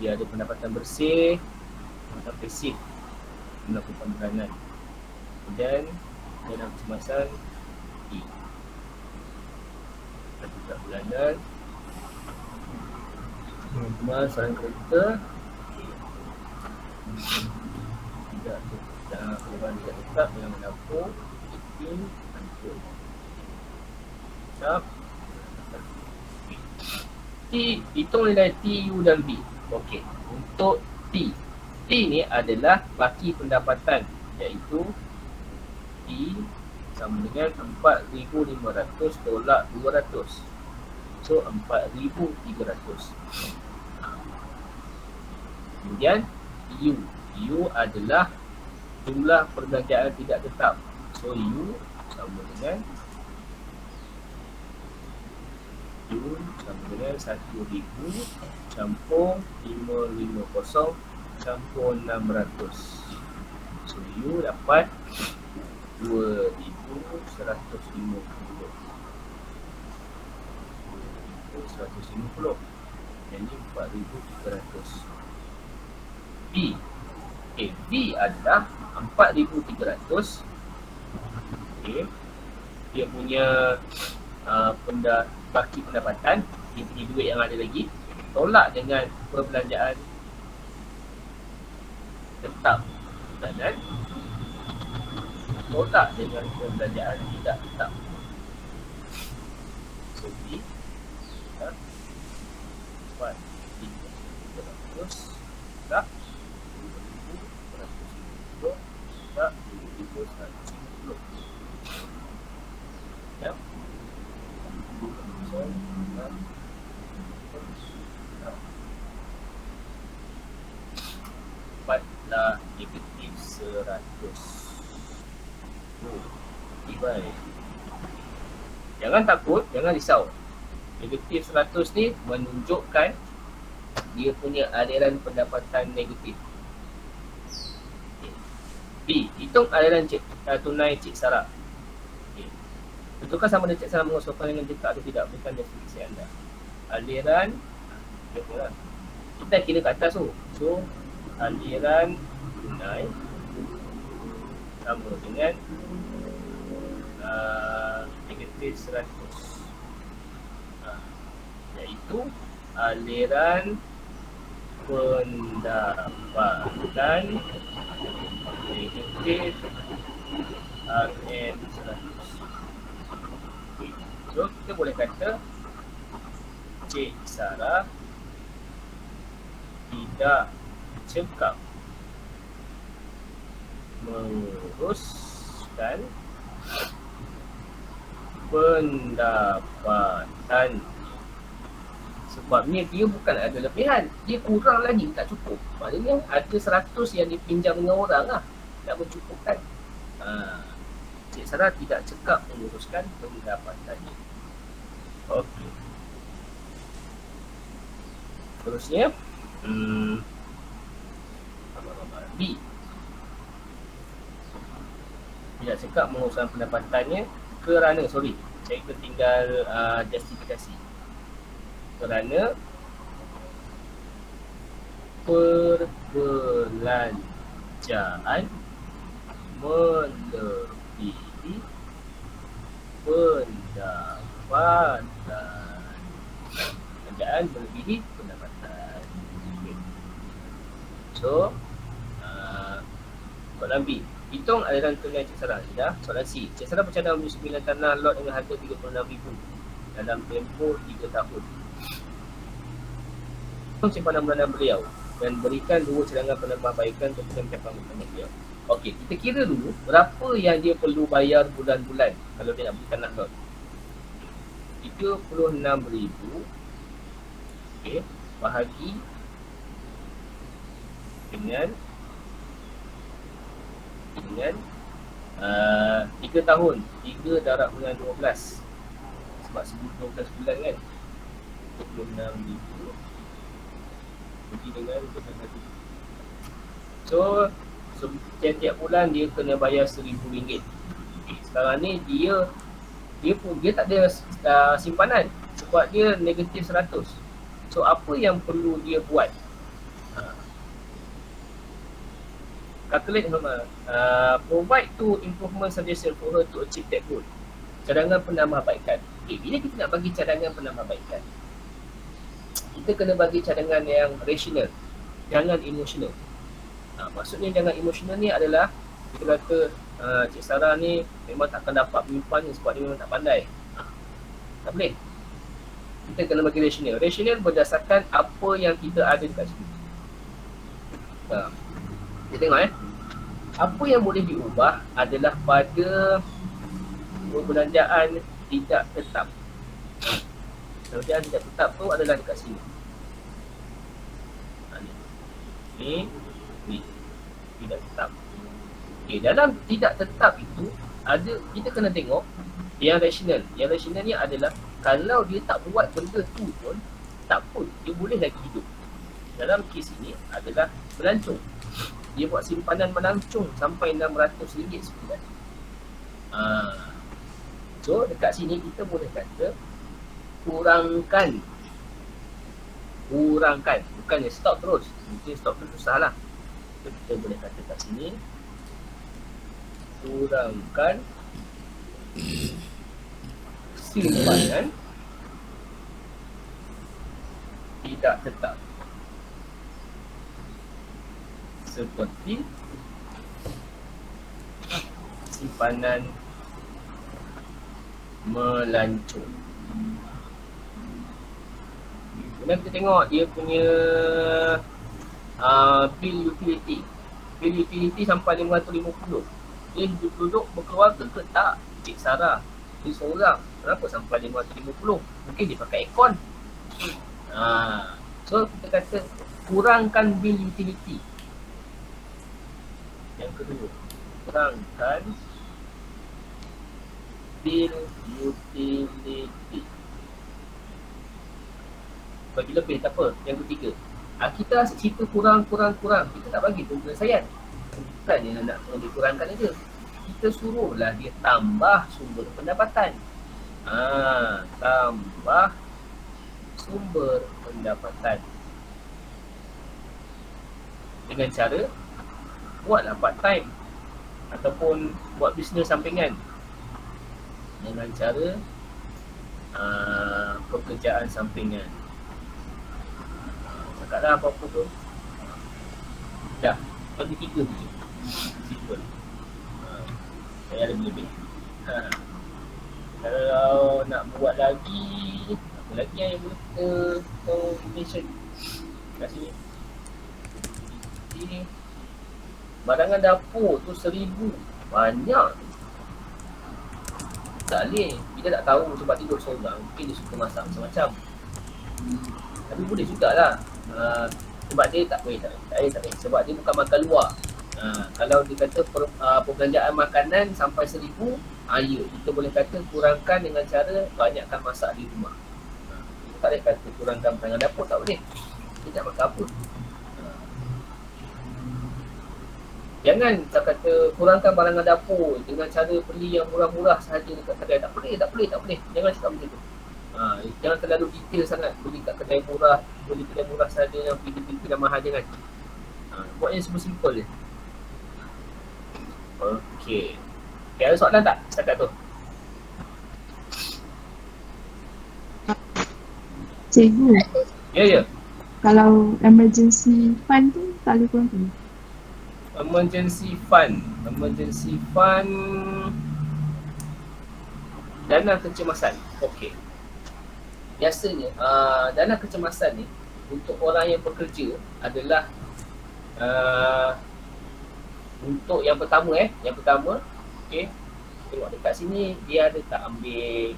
Dia ada pendapatan bersih, pendapatan pasif, melakukan bulanan. Kemudian dalam kecemasan E. Juga bulanan. Teman-teman saran kereta tidak perubahan tidak tetap dengan mendapur Ikin hancur Cap T, hitung nilai T, U dan B. Okey, untuk T ni adalah baki pendapatan, iaitu T sama dengan 4,500 tolak 200. So 4,300. Kemudian U adalah jumlah perbelanjaan tidak tetap. So U sama dengan 1,000 campur 550 campur 600. So U dapat 2,150. 150. Yang ni 4,300. B. B adalah 4,300. Dia punya baki pendapatan, dia punya duit yang ada lagi, tolak dengan perbelanjaan tetap dan tolak dengan perbelanjaan tidak tetap. So B 4,300 tak 2,150 tak 2,150. Ya. Dapatlah negatif 100. Baik. Jangan takut, jangan risau. Negatif 100 ni menunjukkan dia punya aliran pendapatan negatif. B. Hitung aliran tunai Cik Sarah. Okay. Tentukan sama ada Cik Sarah mengusulkan dengan jika atau tidak. Bukan definisi anda. Aliran kita kira kat atas tu. So aliran tunai sama dengan negatif 100, iaitu aliran pendapatan negatif RM100. Okay. So kita boleh kata Cik Sarah tidak cekap menguruskan pendapatan. Sebabnya dia bukan ada lebihan, dia kurang lagi, tak cukup. Maknanya ada 100 yang dipinjam dengan orang lah, tak mencukupkan. Cik Sarah tidak cekap menguruskan pendapatannya. Okey. Terusnya B. Tidak cekap menguruskan pendapatannya kerana, saya ketinggal justifikasi. Kerana perbelanjaan melebihi pendapatan. Perbelanjaan melebihi pendapatan. Okay. So, soalan B. Hitung aliran tunai Cik Sarah. Dah. Soalan C. Cik Sarah bercadang membeli 9 tanah lot dengan harga RM36,000 dalam tempoh 3 tahun. Hitung simpanan bulanan beliau dan berikan 2 cadangan penambahbaikan untuk pencapaian utama beliau. Okey, kita kira dulu berapa yang dia perlu bayar bulan-bulan kalau dia nak beli tanah lot. RM36,000 okey, bahagi dengan 3 tahun, 3 darab dengan 12, sebab 12 bulan kan. 26,000 bagi dengan 12,000. So tiap-tiap bulan dia kena bayar RM1,000. Sekarang ni dia tak ada simpanan sebab dia negatif 100. So apa yang perlu dia buat? Calculate provide two improvement suggestion for her to achieve that goal. Cadangan penambahbaikan. Bila kita nak bagi cadangan penambahbaikan, kita kena bagi cadangan yang rasional, jangan emosional. Maksudnya jangan emosional ni adalah kita kata Cik Sarah ni memang takkan dapat menyimpan sebab dia memang tak pandai. Tak boleh. Kita kena bagi rasional. Rasional berdasarkan apa yang kita ada dekat sini. Kita tengok apa yang boleh diubah adalah pada perbelanjaan tidak tetap. Perbelanjaan tidak tetap tu adalah dekat sini. Ni tidak tetap. Okey, dalam tidak tetap itu ada, kita kena tengok yang rasional. Yang rasional ni adalah kalau dia tak buat benda tu pun tak pun, dia boleh lagi hidup. Dalam kes ini adalah melancong. Dia buat simpanan melancong sampai RM600 sebulan. So dekat sini kita boleh kata kurangkan. Bukannya stop terus. Mungkin stop terus susah lah. So, kita boleh kata kat sini kurangkan simpanan tidak tetap seperti simpanan melancong. Kemudian kita tengok dia punya bill utility. Bill utility sampai 550. Dia duduk berkeluarga ke tak? Cik Sarah dia seorang, kenapa sampai 550? Mungkin dia pakai aircon. So kita kata kurangkan bill utility. Yang kedua, kurangkan utility. Bagi lebih tak apa. Yang ketiga, kita asyik cerita kurang. Kita tak bagi penyelesaian. Bukannya nak dikurangkan aja. Kita suruhlah dia tambah sumber pendapatan. Tambah sumber pendapatan. Dengan cara buatlah part time ataupun buat bisnes sampingan. Dengan cara pekerjaan sampingan. Cakaplah apa-apa tu. Dah, bagi 3 tu. Simple. Saya ada lebih. Kalau nak buat lagi, apa lagi yang boleh kita mention kat sini? Ini barangan dapur tu 1,000. Banyak. Tak boleh. Kita tak tahu sebab tidur seorang. Mungkin dia suka masak macam-macam. Tapi boleh jugalah. Sebab dia tak boleh. Sebab dia bukan makan luar. Kalau dia kata perbelanjaan makanan sampai 1,000, ya, kita boleh kata kurangkan dengan cara banyakkan masak di rumah. Kita tak boleh kata kurangkan barangan dapur, tak boleh. Dia tak makan apa. Jangan tak kata kurangkan barangan dapur dengan cara beli yang murah-murah sahaja dekat kedai. Tak boleh. Jangan cakap macam tu. Jangan terlalu detail sangat. Beli kat kedai murah sahaja yang pergi kedai mahal, jangan. Buat yang simple je. Okey. Ada soalan tak setakat tu? Cikgu, Ya. kalau emergency fund tu tak boleh kurangkan? Emergency fund dana kecemasan. Okey. Biasanya dana kecemasan ni untuk orang yang bekerja adalah untuk yang pertama okey. Tengok dekat sini dia ada tak ambil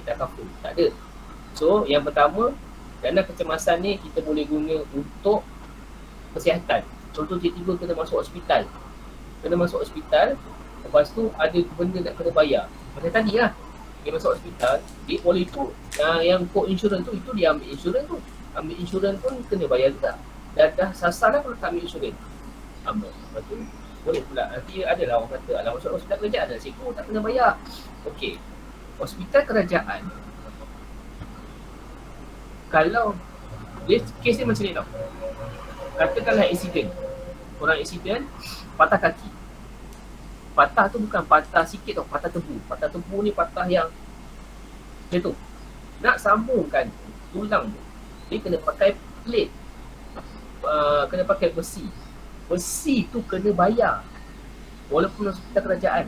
takaful? Tak ada. So yang pertama, dana kecemasan ni kita boleh guna untuk kesihatan. Contoh tiba-tiba kena masuk hospital. Lepas tu ada benda nak kena bayar. Macam tadi lah, dia masuk hospital, dia boleh tu yang co-insurance tu, itu dia ambil insurans pun kena bayar juga. Dah sasar dah kalau tak ambil insurans. Lepas tu boleh pula. Nanti adalah orang kata, masuk hospital kerajaan dah cikgu tak kena bayar. Okey, hospital kerajaan, kalau dia kes dia macam ni tau. Katakanlah orang accident patah kaki. Patah tu bukan patah sikit tau, patah tebu. Patah tebu ni patah yang macam tu. Nak sambungkan tulang tu, dia kena pakai plate, kena pakai besi. Besi tu kena bayar walaupun hospital kerajaan.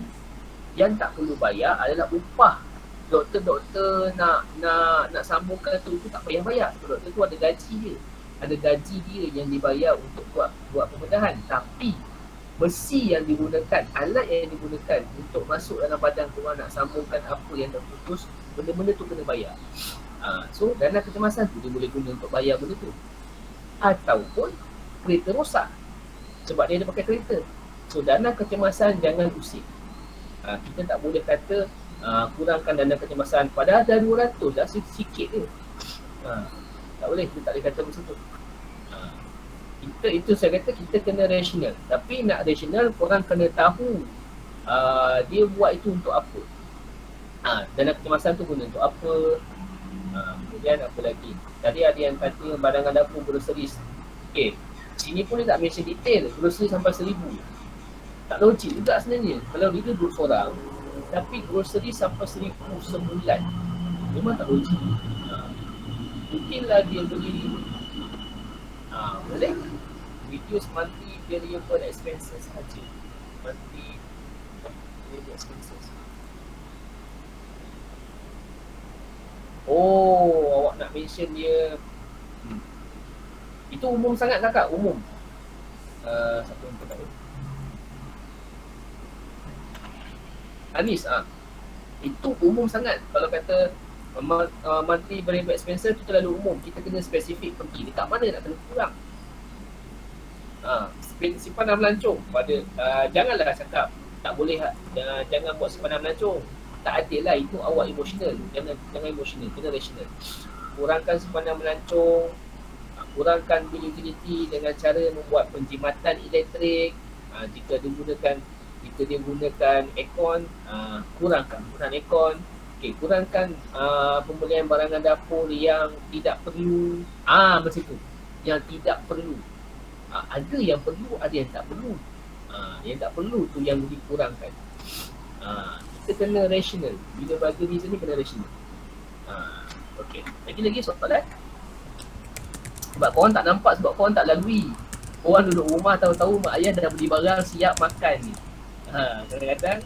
Yang tak perlu bayar adalah upah. Doktor nak sambungkan tu tak payah bayar. Doktor tu ada gaji dia. Ada gaji dia yang dibayar untuk buat pembedahan. Tapi besi yang digunakan, alat yang digunakan untuk masuk dalam badan tu, nak sambungkan apa yang terputus, benda-benda tu kena bayar. So dana kecemasan tu dia boleh guna untuk bayar benda tu. Ataupun kereta rosak sebab dia ada pakai kereta. So dana kecemasan jangan usik. Kita tak boleh kata kurangkan dana kecemasan, padahal dah 200 dah, sikit je. Tak boleh, kita tak boleh kata macam tu. Itu saya kata kita kena rasional. Tapi nak rasional, korang kena tahu dia buat itu untuk apa. Dana kecemasan tu guna untuk apa. Kemudian apa lagi, tadi ada yang kata barangan dapur, groceries. Okay, sini pun dia tak mention detail. Groceries sampai 1,000, tak logik juga sebenarnya. Kalau dia duduk seorang tapi groceries sampai 1,000 sebulan, memang tak logik. Mungkinlah dia beli boleh reduce monthly variable expenses saja. Monthly variable expenses. Awak nak mention dia. Itu umum sangat tak kak? Umum. Siapa yang tahu? Anis. Itu umum sangat. Kalau kata monthly variable expenses tu terlalu umum. Kita kena spesifik pergi dekat mana nak kena kurang. Simpan dan melancong pada janganlah cakap Tak boleh, jangan buat simpanan melancong. Tak adil lah, itu awak emosional. Jangan emosional, kena rational. Kurangkan simpanan melancong, kurangkan bil utility dengan cara membuat penjimatan elektrik. Jika dia gunakan aircon, kurangkan penggunaan aircon. Okay, kurangkan pembelian barangan dapur yang tidak perlu. Macam tu. Yang tidak perlu. Ada yang perlu, ada yang tak perlu. Yang tak perlu tu yang dikurangkan. Kita kena rational. Bila bagi reason ni kena rational. Okay. Lagi soalan. Sebab korang tak nampak, sebab korang tak lalui. Korang duduk rumah tahu-tahu mak ayah dah beli barang siap makan ni. Kadang-kadang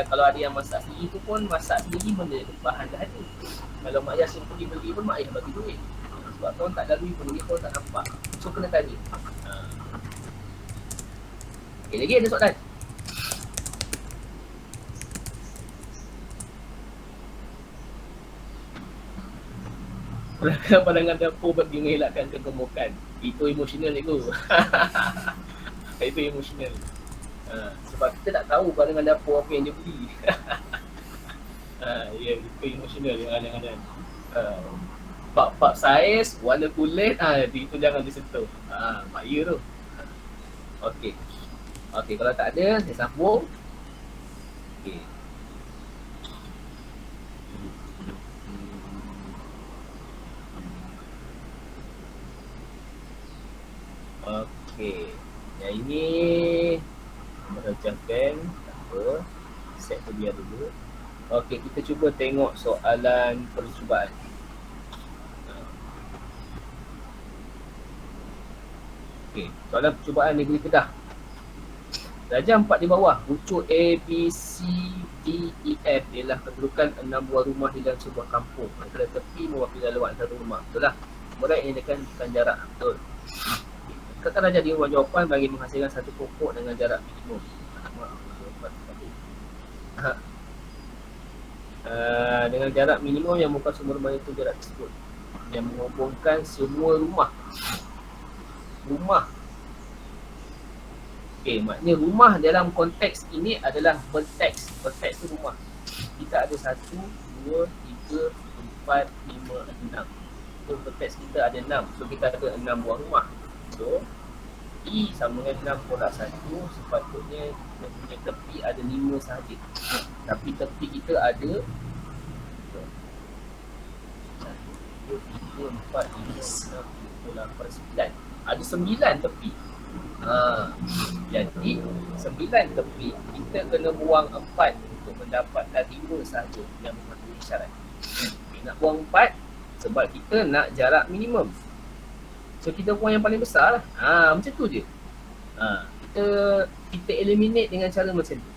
kalau ada yang masak sendiri tu pun masak sendiri benda bahan dah ada. Kalau mak ayah suruh pergi beli pun mak ayah bagi duit. Sebab korang tak lalui pun, korang tak nampak. So kena tanya. Okay, lagi ada soalan? Kurangkan barangan dapur bagi mengelakkan kegemukan. Itu emosional itu. Itu emosional. Sebab kita tak tahu barangan dapur apa yang dia beli. Ya, itu emosional yang kadang-kadang. Bab saiz, warna kulit, itu jangan disentuh. Bahaya tu. Okey, kalau tak ada, saya sambung. Okey. Okey. Yang ini merejahkan, tak apa. Set tu biar dulu. Okey, kita cuba tengok soalan percubaan. Okey, soalan percubaan negeri Kedah. Darjah 4 di bawah, rucuk A, B, C, D, E, F ialah kedudukan 6 buah rumah di dalam sebuah kampung. Antara tepi mewakili laluan antara rumah. Betul lah. Kemudian ini bukan jarak. Betul. Kata darjah di bawah jawapan bagi menghasilkan satu pokok dengan jarak minimum. Dengan jarak minimum yang bukan sumber rumah itu jarak tersebut. Yang menghubungkan semua rumah. Okey, maknanya rumah dalam konteks ini adalah berteks. Berteks tu rumah. Kita ada 1, 2, 3, 4, 5, 6. So berteks kita ada 6. So kita ada 6 buah rumah. So E sama dengan 6 pula 1. Sepatutnya kita punya tepi ada 5 sahaja. Tapi tepi kita ada 1, 2, 3, 4, 5, 6, 7, 8, 9. Ada 9 tepi. Jadi 9 tepi kita kena buang 4 untuk mendapatkan 5 sahaja yang mematuhi syarat. Nak buang 4 sebab kita nak jarak minimum. So kita buang yang paling besar lah. Macam tu je. Kita eliminate dengan cara macam tu.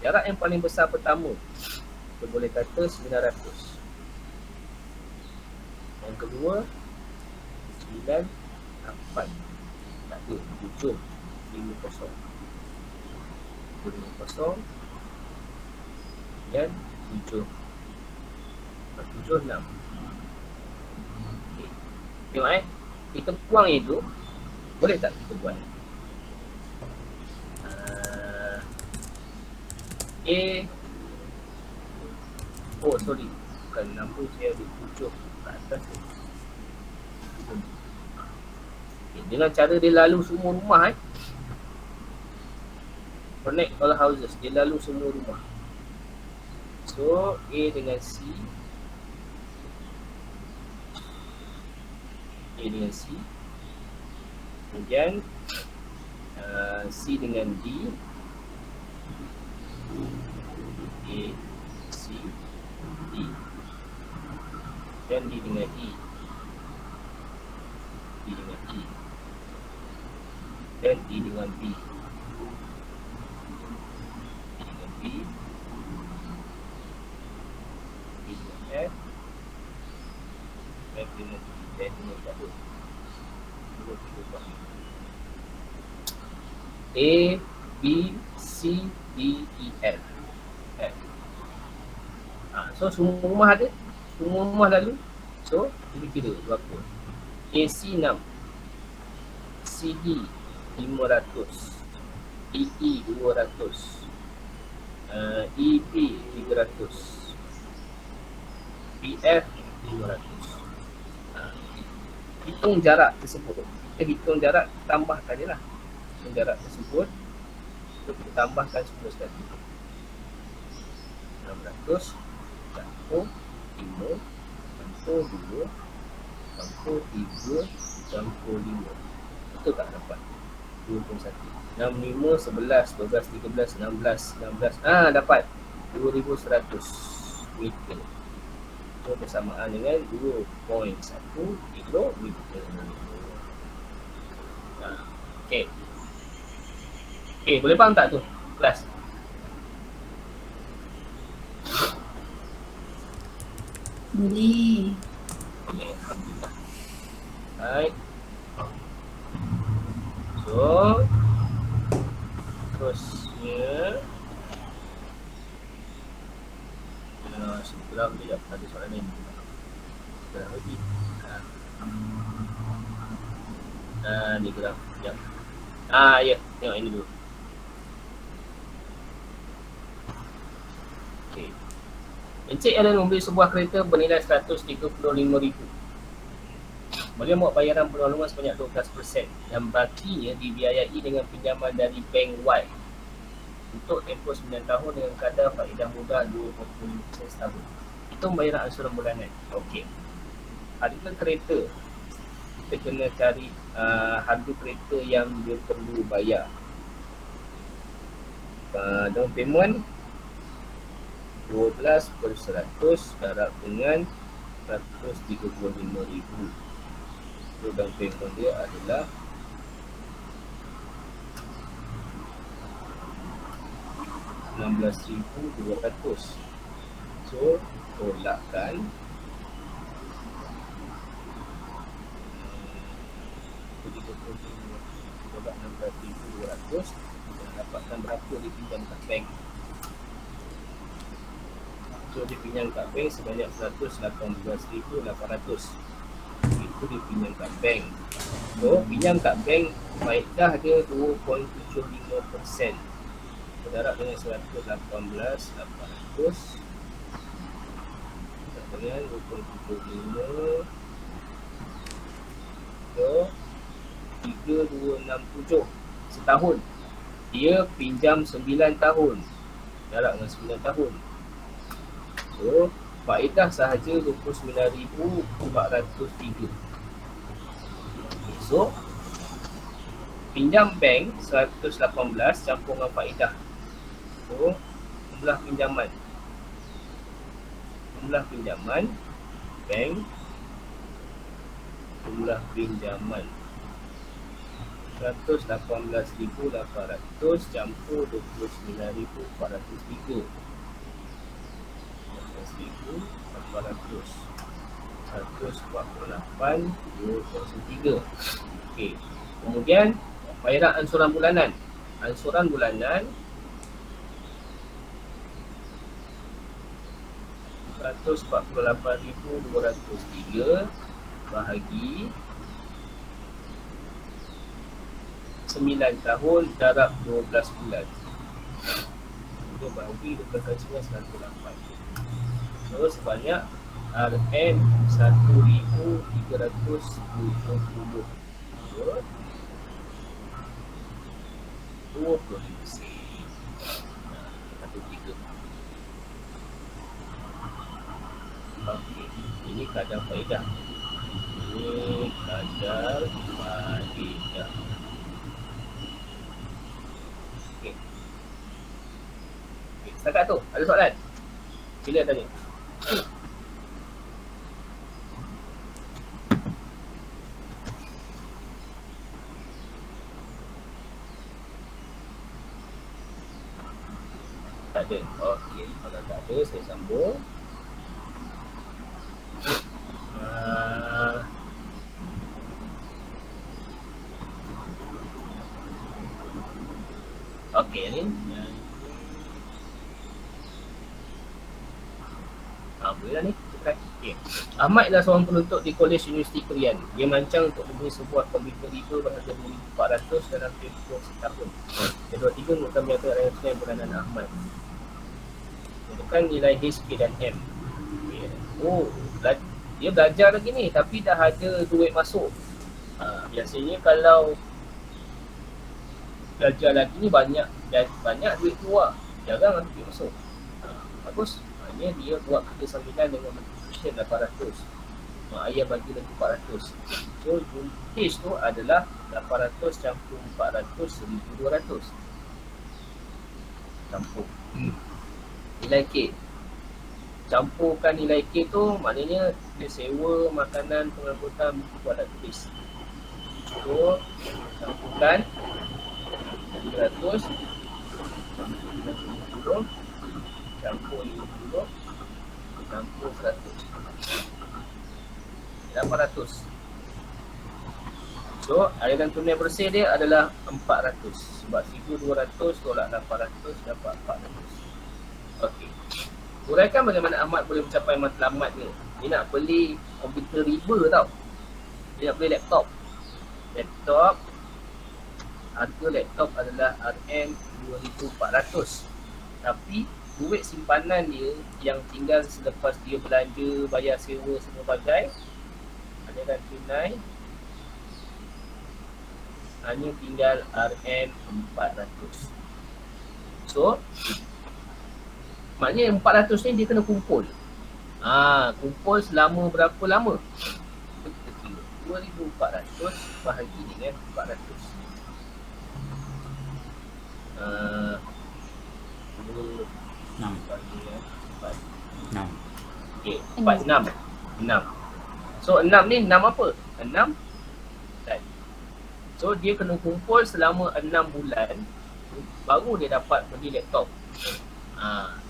Jarak yang paling besar pertama kita boleh kata 900. Yang kedua 94. Tak ada, 7, 50. 50 dan 7. 7, 6. Okay. Tengok kita buang itu. Boleh tak kita buat? Sorry. Bukan nama saya ada 7 kat atas tu. Dengan cara dia lalu semua rumah connect all houses, dia lalu semua rumah. So A dengan C, A dengan C, kemudian C dengan D, A, C, D, dan D dengan E, D dengan E, dan D dengan B, D dengan B, B dengan F, F dengan D, dan dengan W. A, B, C, D, E, F. So semua rumah ada, semua rumah lalu. So kita kira berapa? AC 6, CD 500, EE 200, EP 300, PF 500. Hitung jarak tersebut. Kita hitung jarak, tambahkan je lah. Hitung jarak tersebut, kita tambahkan semua sekali. 600 campur 5 campur 2 campur 3 campur 5. Betul tak dapat? 21. 6, 5, 11, 12, 13, 16, 16. Dapat 2100 meter. So, bersamaan dengan 2.1 kilometer. Okay. Okay, boleh faham tak tu? Kelas? Boleh. Okay, Alhamdulillah. Right. So, terusnya sebentar sekejap, ada soalan lain. Sebentar lagi. Ni gerak. Sekejap. Ya. Tengok ini dulu. Okay. Encik Allen membeli sebuah kereta bernilai RM135,000. Beliau membuat bayaran pengeluaran sebanyak 12% yang bakinya dibiayai dengan pinjaman dari bank Y untuk tempoh 9 tahun dengan kadar faedah mudah 2.5% setahun. Itu bayaran ansuran bulanan. Okey. Harga kereta, kita kena cari harga kereta yang dia perlu bayar. Down payment 12% darab dengan RM135,000. So, down payment dia adalah RM16,200. So, tolakkan tolak RM16,200 dan dapatkan berapa dia pinjam kat bank. So, dia pinjam kat bank sebanyak RM118,800. Itu dia pinjam kat bank. So, pinjam kat bank faedah dia 2.75%. Darab dengan 118,800 dengan 2.75 ke 3,267 setahun. Dia pinjam 9 tahun. Darab dengan 9 tahun. So, faedah sahaja 29,403. So, pinjam bank 118 campur dengan faedah. So, jumlah pinjaman bank, jumlah pinjaman 118,800 campur 29,403. 1,800 148 203. Okey. Kemudian bayaran ansuran bulanan. Ansuran bulanan 148,203 bahagi 9 tahun darab 12 bulan. Kita bahagi 12 kali 9, 98. So, sebanyak RM1,370. 25 sen. Satu tiga. Okey, ini kadar faedah. Ini kadar faedah. Okey. Setakat tu, ada soalan? Sila tanya. Tak ada. Okey, kalau tak ada saya sambung. Okey ni. Boleh lah ni. Kita try. Okay. Ahmad adalah seorang penuntut di Kolej Universiti Korean. Dia merancang untuk membeli sebuah komputer riba berharga RM2,400 dalam tempoh setahun. Kedua tiga mengutamakan menyatakan aliran tunai bulanan Ahmad. Tentukan nilai H, K dan M. Okay. Oh, dia belajar lagi ni tapi dah ada duit masuk. Biasanya kalau belajar lagi ni banyak duit keluar, jarang ada duit masuk. Bagus. Maknanya dia buat kerja sambilan dengan tuition 800. Ayah bagi lagi 400. So H tu adalah 800 campur 400, 1200 campur nilai K. Campurkan nilai K tu maknanya dia sewa, makanan, pengangkutan, buku alat tulis. So campurkan 300 campur 50 campur 100 800. So aliran tunai bersih dia adalah 400. Sebab 1200 tolak 800 dapat 400. Okey. Uraikan bagaimana Ahmad boleh mencapai matlamat ni. Dia nak beli komputer riba tau. Dia nak beli laptop. Harga laptop adalah RM2,400. Tapi duit simpanan dia yang tinggal selepas dia belanja, bayar sewa semua bagai, aliran tunai hanya tinggal RM400. So maknanya 400 ni dia kena kumpul. Kumpul selama berapa lama? 2,400 bahagi dengan 400. 6. Okay, 46. 6. So 6 ni 6 apa? 6 bulan. So dia kena kumpul selama 6 bulan baru dia dapat beli laptop.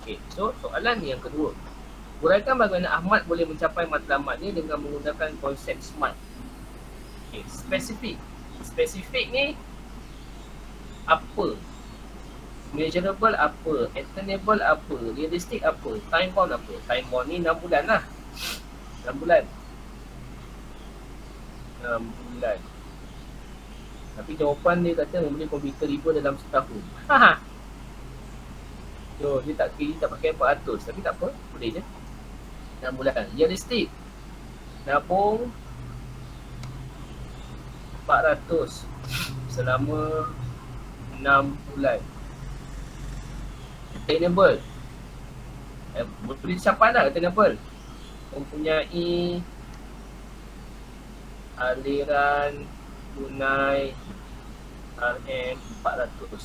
Okay. So soalan yang kedua, uraikan bagaimana Ahmad boleh mencapai matlamat ni dengan menggunakan konsep SMART. Okay. Spesifik ni apa? Measurable apa? Attainable apa? Realistic apa? Time bound apa? Time bound ni 6 bulan lah. 6 bulan. Tapi jawapan dia kata membeli komputer riba dalam setahun. So dia tak pakai 400. Tapi tak apa, boleh je 6 bulan. Realistic, nabung 400 selama 6 bulan. Attainable, boleh dicapai lah. Attainable, mempunyai aliran tunai RM400.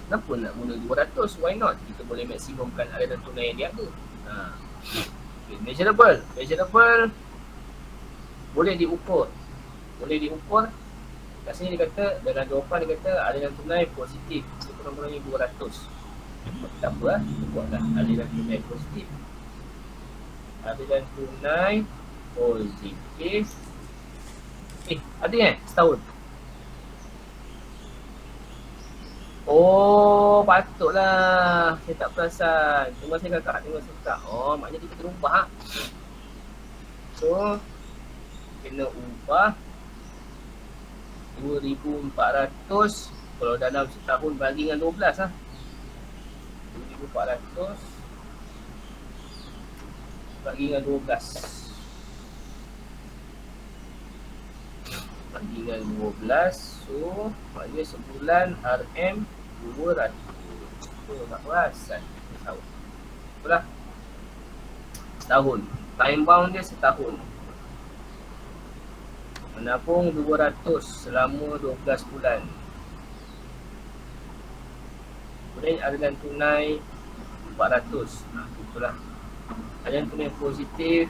Kenapa nak guna 200? Why not? Kita boleh maksimumkan aliran tunai yang dia ada. Okay. Measurable boleh diukur. Kat sini dia kata, dalam jawapan dia kata aliran tunai positif sekurang-kurangnya 200. Tak apa lah, kita buatlah aliran tunai positif. Aliran tunai positif. Ada setahun. Oh, patutlah. Saya tak perasan. Tengok saya kakak. Maknanya kita kena ubah. So, kena ubah 2,400 kalau dalam setahun bagi dengan 12 lah. 2,400 bagi dengan 12 bagi dengan 12. So maknanya sebulan RM200. Tak perasan. Itulah setahun. Time bound dia setahun. Menabung 200 selama 12 bulan. Kemudian aliran tunai 400. Itulah. Aliran tunai positif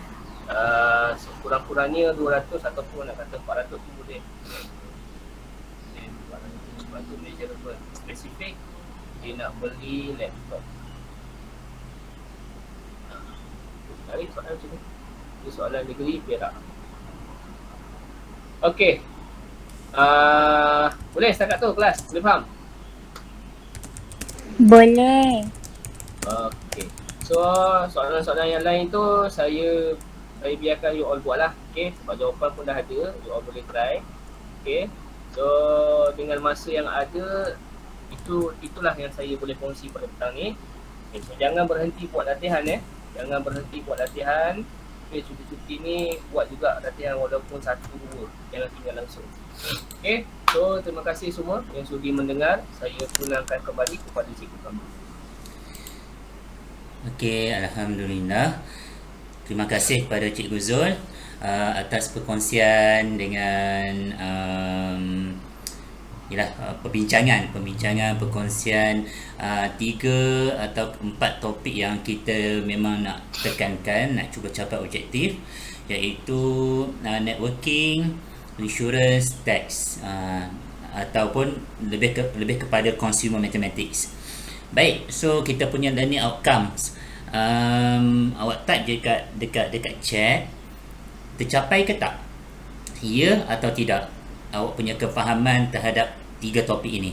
sekurang-kurangnya 200 ataupun nak kata 400 tu boleh. Sebab tu measurable. Spesifik, dia nak beli laptop. Cari soalan macam ni. Ini soalan negeri Perak. Okey. Boleh setakat tu kelas? Boleh faham? Boleh. Okey. So soalan-soalan yang lain tu saya biarkan you all buat lah. Okay, sebab jawapan pun dah ada, you all boleh try. Okay, so dengan masa yang ada, itulah yang saya boleh kongsi pada petang ni. Okay, so jangan berhenti buat latihan jangan berhenti buat latihan. Okay, cuti-cuti ni buat juga latihan walaupun 1-2, jangan tinggal langsung. Okay, so terima kasih semua yang sudi mendengar. Saya pulangkan kembali kepada cikgu kami. Okey, Alhamdulillah. Terima kasih kepada Cikgu Zul atas perkongsian dengan perbincangan, perkongsian 3 atau 4 topik yang kita memang nak tekankan, nak cuba capai objektif, iaitu networking, insurance, tax, ataupun lebih kepada consumer mathematics. Baik, so kita punya learning outcomes. Awak type dekat chat, tercapai ke tak? Ya atau tidak? Awak punya kefahaman terhadap 3 topik ini.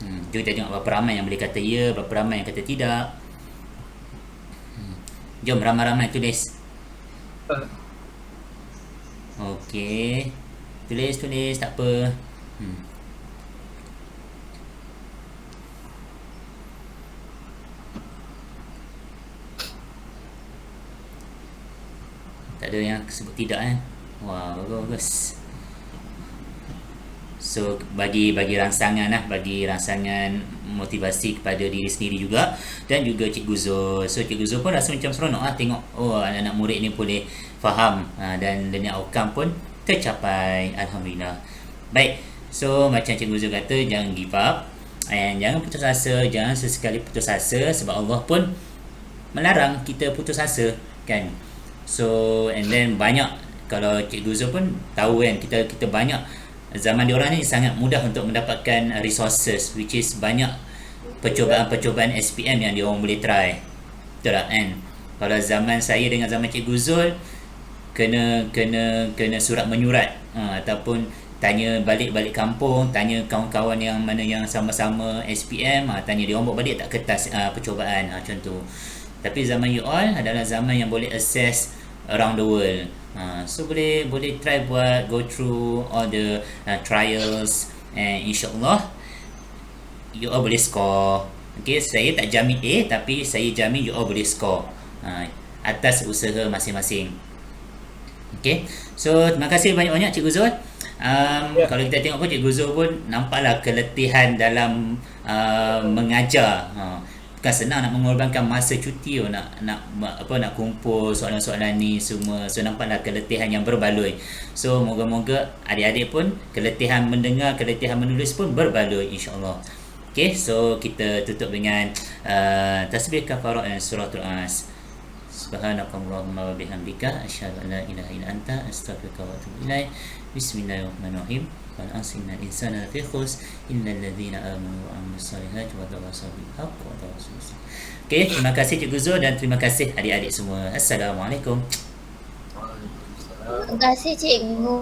Jom kita tengok berapa ramai yang boleh kata ya, berapa ramai yang kata tidak. Jom ramai-ramai tulis. Okey, tulis tak apa. Tak ada yang sebut tidak Wah, bagus. So bagi rangsangan bagi rangsangan motivasi kepada diri sendiri juga, dan juga Cikgu Zul. So Cikgu Zul pun rasa macam seronok tengok anak-anak murid ni boleh faham dan learning outcome pun tercapai. Alhamdulillah. Baik, so macam Cikgu Zul kata, jangan give up and jangan putus asa, jangan sesekali putus asa, sebab Allah pun melarang kita putus asa kan. So and then banyak, kalau Cikgu Zul pun tahu kan, kita banyak zaman diorang ni sangat mudah untuk mendapatkan resources, which is banyak percubaan-percubaan SPM yang diorang boleh try. Betul tak kan? Kalau zaman saya dengan zaman Cikgu Zul, kena surat menyurat ataupun tanya balik kampung, tanya kawan-kawan yang mana yang sama-sama SPM, tanya diorang bawa balik tak kertas percubaan macam tu. Tapi zaman you all adalah zaman yang boleh access around the world. So boleh try buat, go through all the trials, and insyaAllah you all boleh score. Okay, saya tak jamin A, tapi saya jamin you all boleh score atas usaha masing-masing. Okay, so terima kasih banyak-banyak Cikgu Zul. Kalau kita tengok pun Cikgu Zul pun nampaklah keletihan dalam mengajar. Bukan senang nak mengorbankan masa cuti nak kumpul soalan-soalan ni semua. So nampaklah keletihan yang berbaloi. So moga-moga adik-adik pun keletihan mendengar, keletihan menulis pun berbaloi insya-Allah. Okay, so kita tutup dengan tasbih kafarah dan suratul As. Subhanakallahumma wa bihamdika asyhadu an la ilaha illa anta astaghfiruka wa atubu ilaik. Bismillahirrahmanirrahim. Wal asri innal insana lafi khusr illal ladzina amanu wa amilus solihati wa tawassaw bil haqqi wa tawassaw bis sabr. Okey, terima kasih Cikgu Zul dan terima kasih adik-adik semua. Assalamualaikum. Terima kasih cikgu.